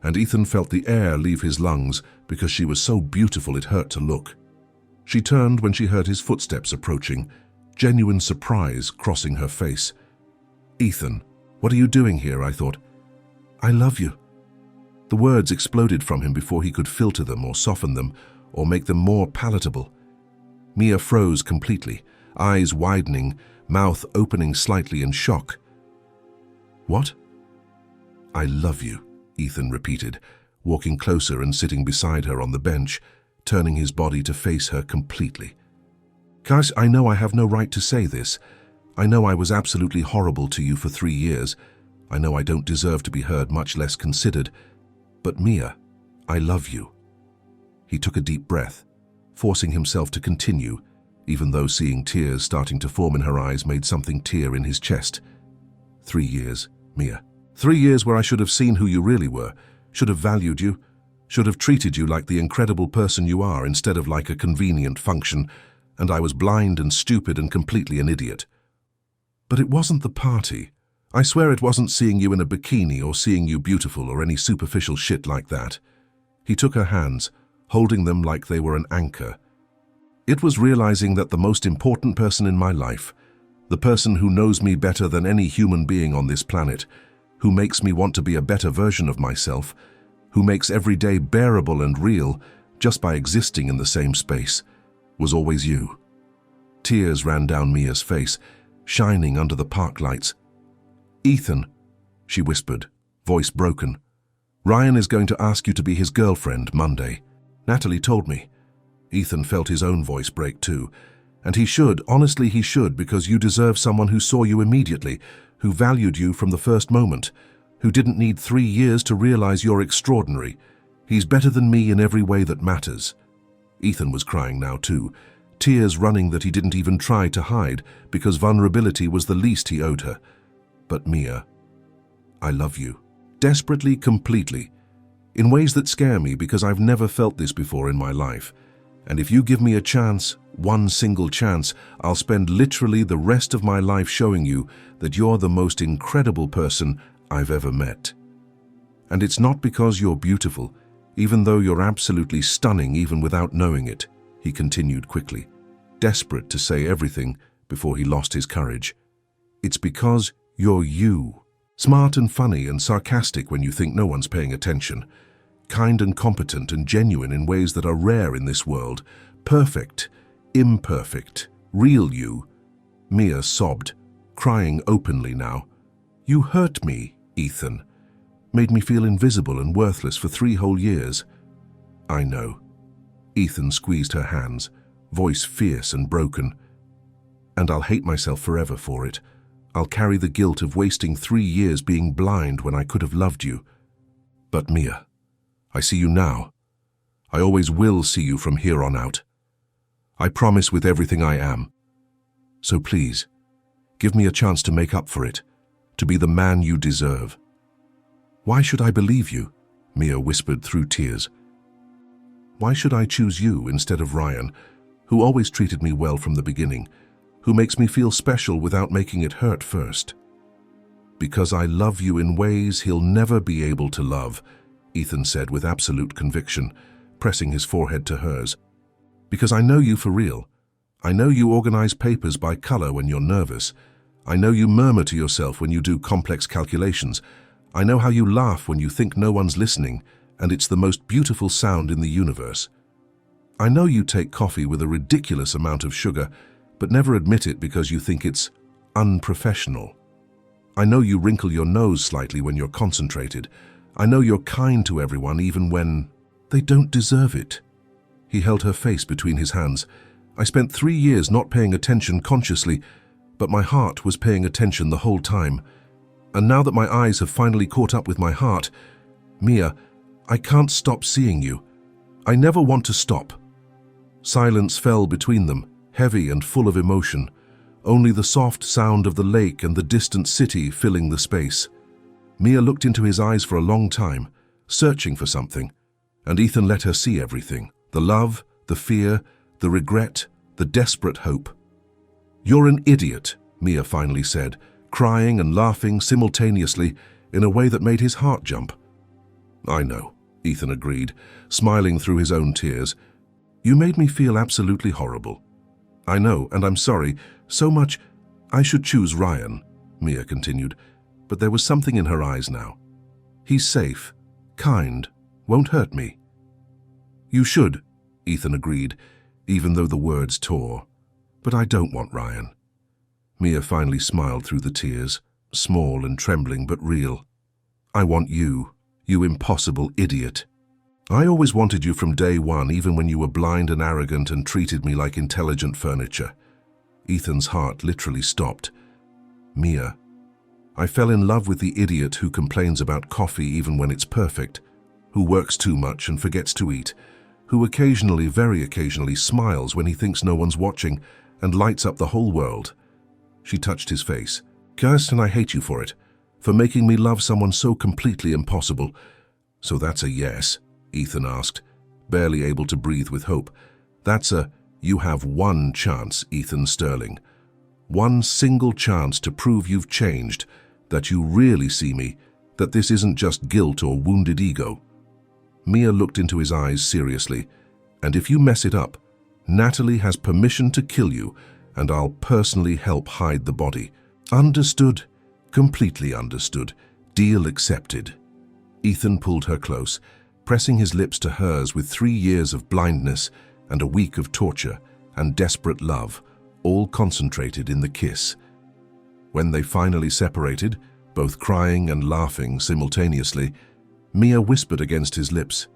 and Ethan felt the air leave his lungs because she was so beautiful it hurt to look. She turned when she heard his footsteps approaching, genuine surprise crossing her face. Ethan, what are you doing here? I thought. I love you. The words exploded from him before he could filter them or soften them or make them more palatable. Mia froze completely, eyes widening, mouth opening slightly in shock. What? I love you, Ethan repeated, walking closer and sitting beside her on the bench, turning his body to face her completely. Guys, I know I have no right to say this. I know I was absolutely horrible to you for 3 years. I know I don't deserve to be heard, much less considered. But Mia, I love you. He took a deep breath, forcing himself to continue, even though seeing tears starting to form in her eyes made something tear in his chest. 3 years, Mia. 3 years where I should have seen who you really were, should have valued you, should have treated you like the incredible person you are instead of like a convenient function, and I was blind and stupid and completely an idiot. But it wasn't the party. I swear it wasn't seeing you in a bikini or seeing you beautiful or any superficial shit like that. He took her hands, holding them like they were an anchor. It was realizing that the most important person in my life, the person who knows me better than any human being on this planet, who makes me want to be a better version of myself, who makes every day bearable and real just by existing in the same space, was always you. Tears ran down Mia's face, shining under the park lights. Ethan, she whispered, voice broken. Ryan is going to ask you to be his girlfriend Monday. Natalie told me. Ethan felt his own voice break too. And he should, honestly he should, because you deserve someone who saw you immediately, who valued you from the first moment, who didn't need 3 years to realize you're extraordinary. He's better than me in every way that matters. Ethan was crying now too, tears running that he didn't even try to hide because vulnerability was the least he owed her. But Mia, I love you. Desperately, completely. In ways that scare me because I've never felt this before in my life. And if you give me a chance, one single chance, I'll spend literally the rest of my life showing you that you're the most incredible person I've ever met. And it's not because you're beautiful, even though you're absolutely stunning even without knowing it, he continued quickly, desperate to say everything before he lost his courage. It's because you're you. Smart and funny and sarcastic when you think no one's paying attention. Kind and competent and genuine in ways that are rare in this world. Perfect, imperfect, real you. Mia sobbed, crying openly now. You hurt me, Ethan. Made me feel invisible and worthless for 3 whole years. I know. Ethan squeezed her hands, voice fierce and broken. And I'll hate myself forever for it. I'll carry the guilt of wasting 3 years being blind when I could have loved you. But Mia, I see you now. I always will see you from here on out. I promise with everything I am. So please, give me a chance to make up for it, to be the man you deserve. Why should I believe you? Mia whispered through tears. Why should I choose you instead of Ryan, who always treated me well from the beginning, who makes me feel special without making it hurt first? Because I love you in ways he'll never be able to love, Ethan said with absolute conviction, pressing his forehead to hers. Because I know you for real. I know you organize papers by color when you're nervous. I know you murmur to yourself when you do complex calculations. I know how you laugh when you think no one's listening, and it's the most beautiful sound in the universe. I know you take coffee with a ridiculous amount of sugar, but never admit it because you think it's unprofessional. I know you wrinkle your nose slightly when you're concentrated. I know you're kind to everyone even when they don't deserve it. He held her face between his hands. I spent 3 years not paying attention consciously, but my heart was paying attention the whole time. And now that my eyes have finally caught up with my heart, Mia, I can't stop seeing you. I never want to stop. Silence fell between them, heavy and full of emotion, only the soft sound of the lake and the distant city filling the space. Mia looked into his eyes for a long time, searching for something, and Ethan let her see everything, the love, the fear, the regret, the desperate hope. You're an idiot, Mia finally said, crying and laughing simultaneously in a way that made his heart jump. I know, Ethan agreed, smiling through his own tears. You made me feel absolutely horrible. I know, and I'm sorry, so much. I should choose Ryan, Mia continued, but there was something in her eyes now. He's safe, kind, won't hurt me. You should, Ethan agreed, even though the words tore. But I don't want Ryan. Mia finally smiled through the tears, small and trembling but real. I want you, you impossible idiot. I always wanted you from day one, even when you were blind and arrogant and treated me like intelligent furniture. Ethan's heart literally stopped. Mia, I fell in love with the idiot who complains about coffee even when it's perfect, who works too much and forgets to eat, who occasionally, very occasionally, smiles when he thinks no one's watching and lights up the whole world. She touched his face. Kirsten, I hate you for it, for making me love someone so completely impossible. So that's a yes, Ethan asked, barely able to breathe with hope. That's a, you have one chance, Ethan Sterling. One single chance to prove you've changed, that you really see me, that this isn't just guilt or wounded ego. Mia looked into his eyes seriously. And if you mess it up, Natalie has permission to kill you, and I'll personally help hide the body. Understood. Completely understood. Deal accepted. Ethan pulled her close, pressing his lips to hers with 3 years of blindness and a week of torture and desperate love, all concentrated in the kiss. When they finally separated, both crying and laughing simultaneously, Mia whispered against his lips,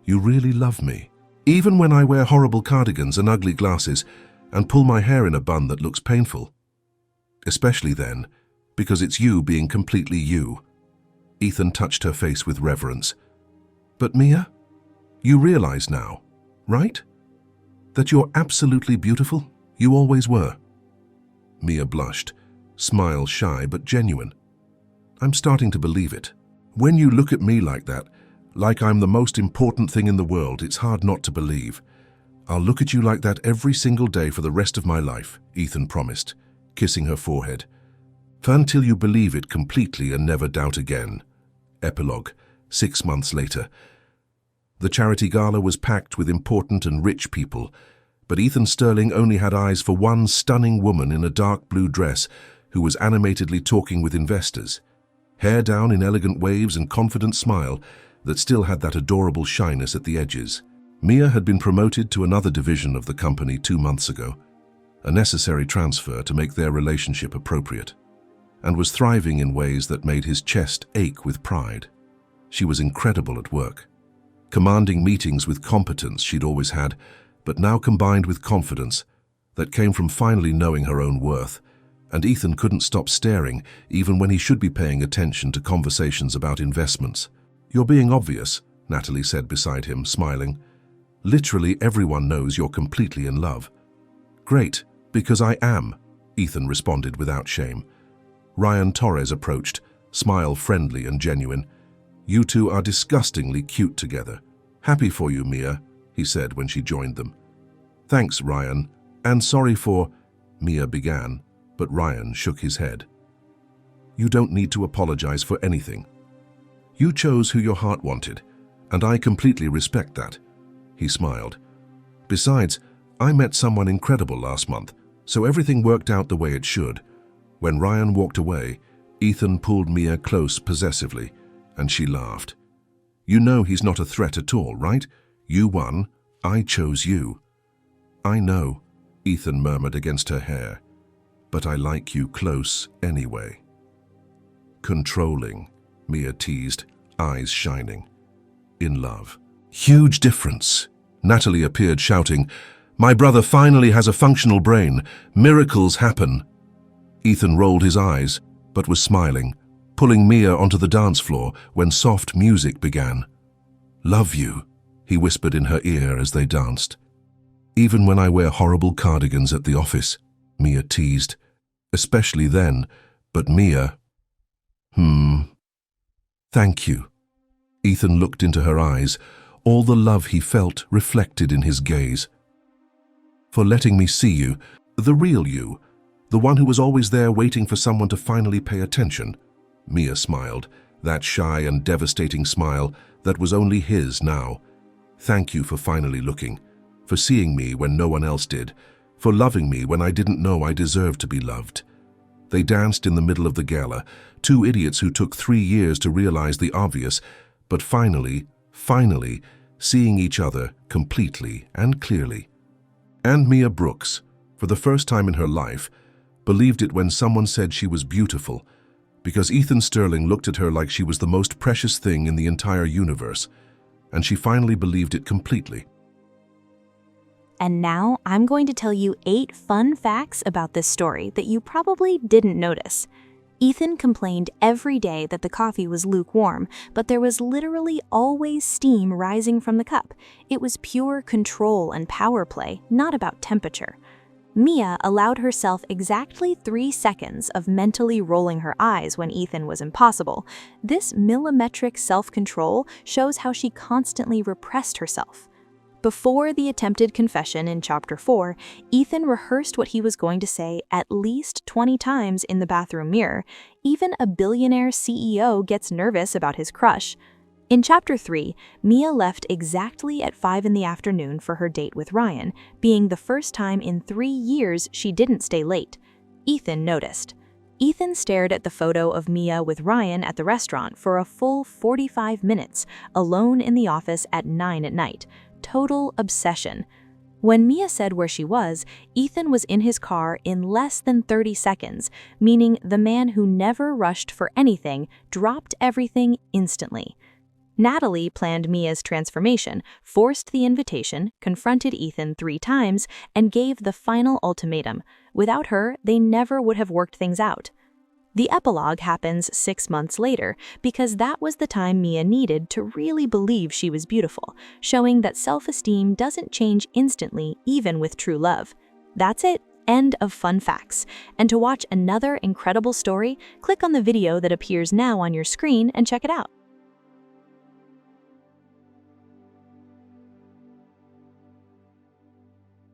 You really love me, even when I wear horrible cardigans and ugly glasses and pull my hair in a bun that looks painful. Especially then, because it's you being completely you. Ethan touched her face with reverence. But Mia, you realize now, right? That you're absolutely beautiful? You always were. Mia blushed, smile shy but genuine. I'm starting to believe it. When you look at me like that, like I'm the most important thing in the world, it's hard not to believe. I'll look at you like that every single day for the rest of my life, Ethan promised, kissing her forehead. Until you believe it completely and never doubt again. Epilogue, 6 months later. The charity gala was packed with important and rich people, but Ethan Sterling only had eyes for one stunning woman in a dark blue dress who was animatedly talking with investors. Hair down in elegant waves and confident smile that still had that adorable shyness at the edges. Mia had been promoted to another division of the company 2 months ago, a necessary transfer to make their relationship appropriate, and was thriving in ways that made his chest ache with pride. She was incredible at work, commanding meetings with competence she'd always had, but now combined with confidence that came from finally knowing her own worth, and Ethan couldn't stop staring even when he should be paying attention to conversations about investments. "You're being obvious," Natalie said beside him, smiling. "Literally everyone knows you're completely in love." "Great, because I am," Ethan responded without shame. Ryan Torres approached, smile friendly and genuine. "You two are disgustingly cute together. Happy for you, Mia," he said when she joined them. "Thanks, Ryan, and sorry for," Mia began, but Ryan shook his head. "You don't need to apologize for anything. You chose who your heart wanted, and I completely respect that," he smiled. "Besides, I met someone incredible last month, so everything worked out the way it should." When Ryan walked away, Ethan pulled Mia close possessively, and she laughed. "You know he's not a threat at all, right? You won. I chose you." "I know," Ethan murmured against her hair, "but I like you close anyway." "Controlling," Mia teased, eyes shining. "In love." "Huge difference." Natalie appeared shouting, "My brother finally has a functional brain. Miracles happen." Ethan rolled his eyes, but was smiling, pulling Mia onto the dance floor when soft music began. "Love you," he whispered in her ear as they danced. "Even when I wear horrible cardigans at the office," Mia teased. "Especially then, but Mia..." "Thank you." Ethan looked into her eyes, all the love he felt reflected in his gaze. "For letting me see you, the real you, the one who was always there waiting for someone to finally pay attention." Mia smiled, that shy and devastating smile that was only his now. "Thank you for finally looking, for seeing me when no one else did, for loving me when I didn't know I deserved to be loved." They danced in the middle of the gala, two idiots who took 3 years to realize the obvious, but finally, seeing each other completely and clearly. And Mia Brooks, for the first time in her life, believed it when someone said she was beautiful, because Ethan Sterling looked at her like she was the most precious thing in the entire universe, and she finally believed it completely. And now I'm going to tell you 8 fun facts about this story that you probably didn't notice. Ethan complained every day that the coffee was lukewarm, but there was literally always steam rising from the cup. It was pure control and power play, not about temperature. Mia allowed herself exactly 3 seconds of mentally rolling her eyes when Ethan was impossible. This millimetric self-control shows how she constantly repressed herself. Before the attempted confession in Chapter 4, Ethan rehearsed what he was going to say at least 20 times in the bathroom mirror. Even a billionaire CEO gets nervous about his crush. In Chapter 3, Mia left exactly at 5 in the afternoon for her date with Ryan, being the first time in 3 years she didn't stay late. Ethan noticed. Ethan stared at the photo of Mia with Ryan at the restaurant for a full 45 minutes, alone in the office at 9 at night. Total obsession. When Mia said where she was, Ethan was in his car in less than 30 seconds, meaning the man who never rushed for anything dropped everything instantly. Natalie planned Mia's transformation, forced the invitation, confronted Ethan 3 times, and gave the final ultimatum. Without her, they never would have worked things out. The epilogue happens 6 months later because that was the time Mia needed to really believe she was beautiful, showing that self-esteem doesn't change instantly even with true love. That's it. End of fun facts. And to watch another incredible story, click on the video that appears now on your screen and check it out.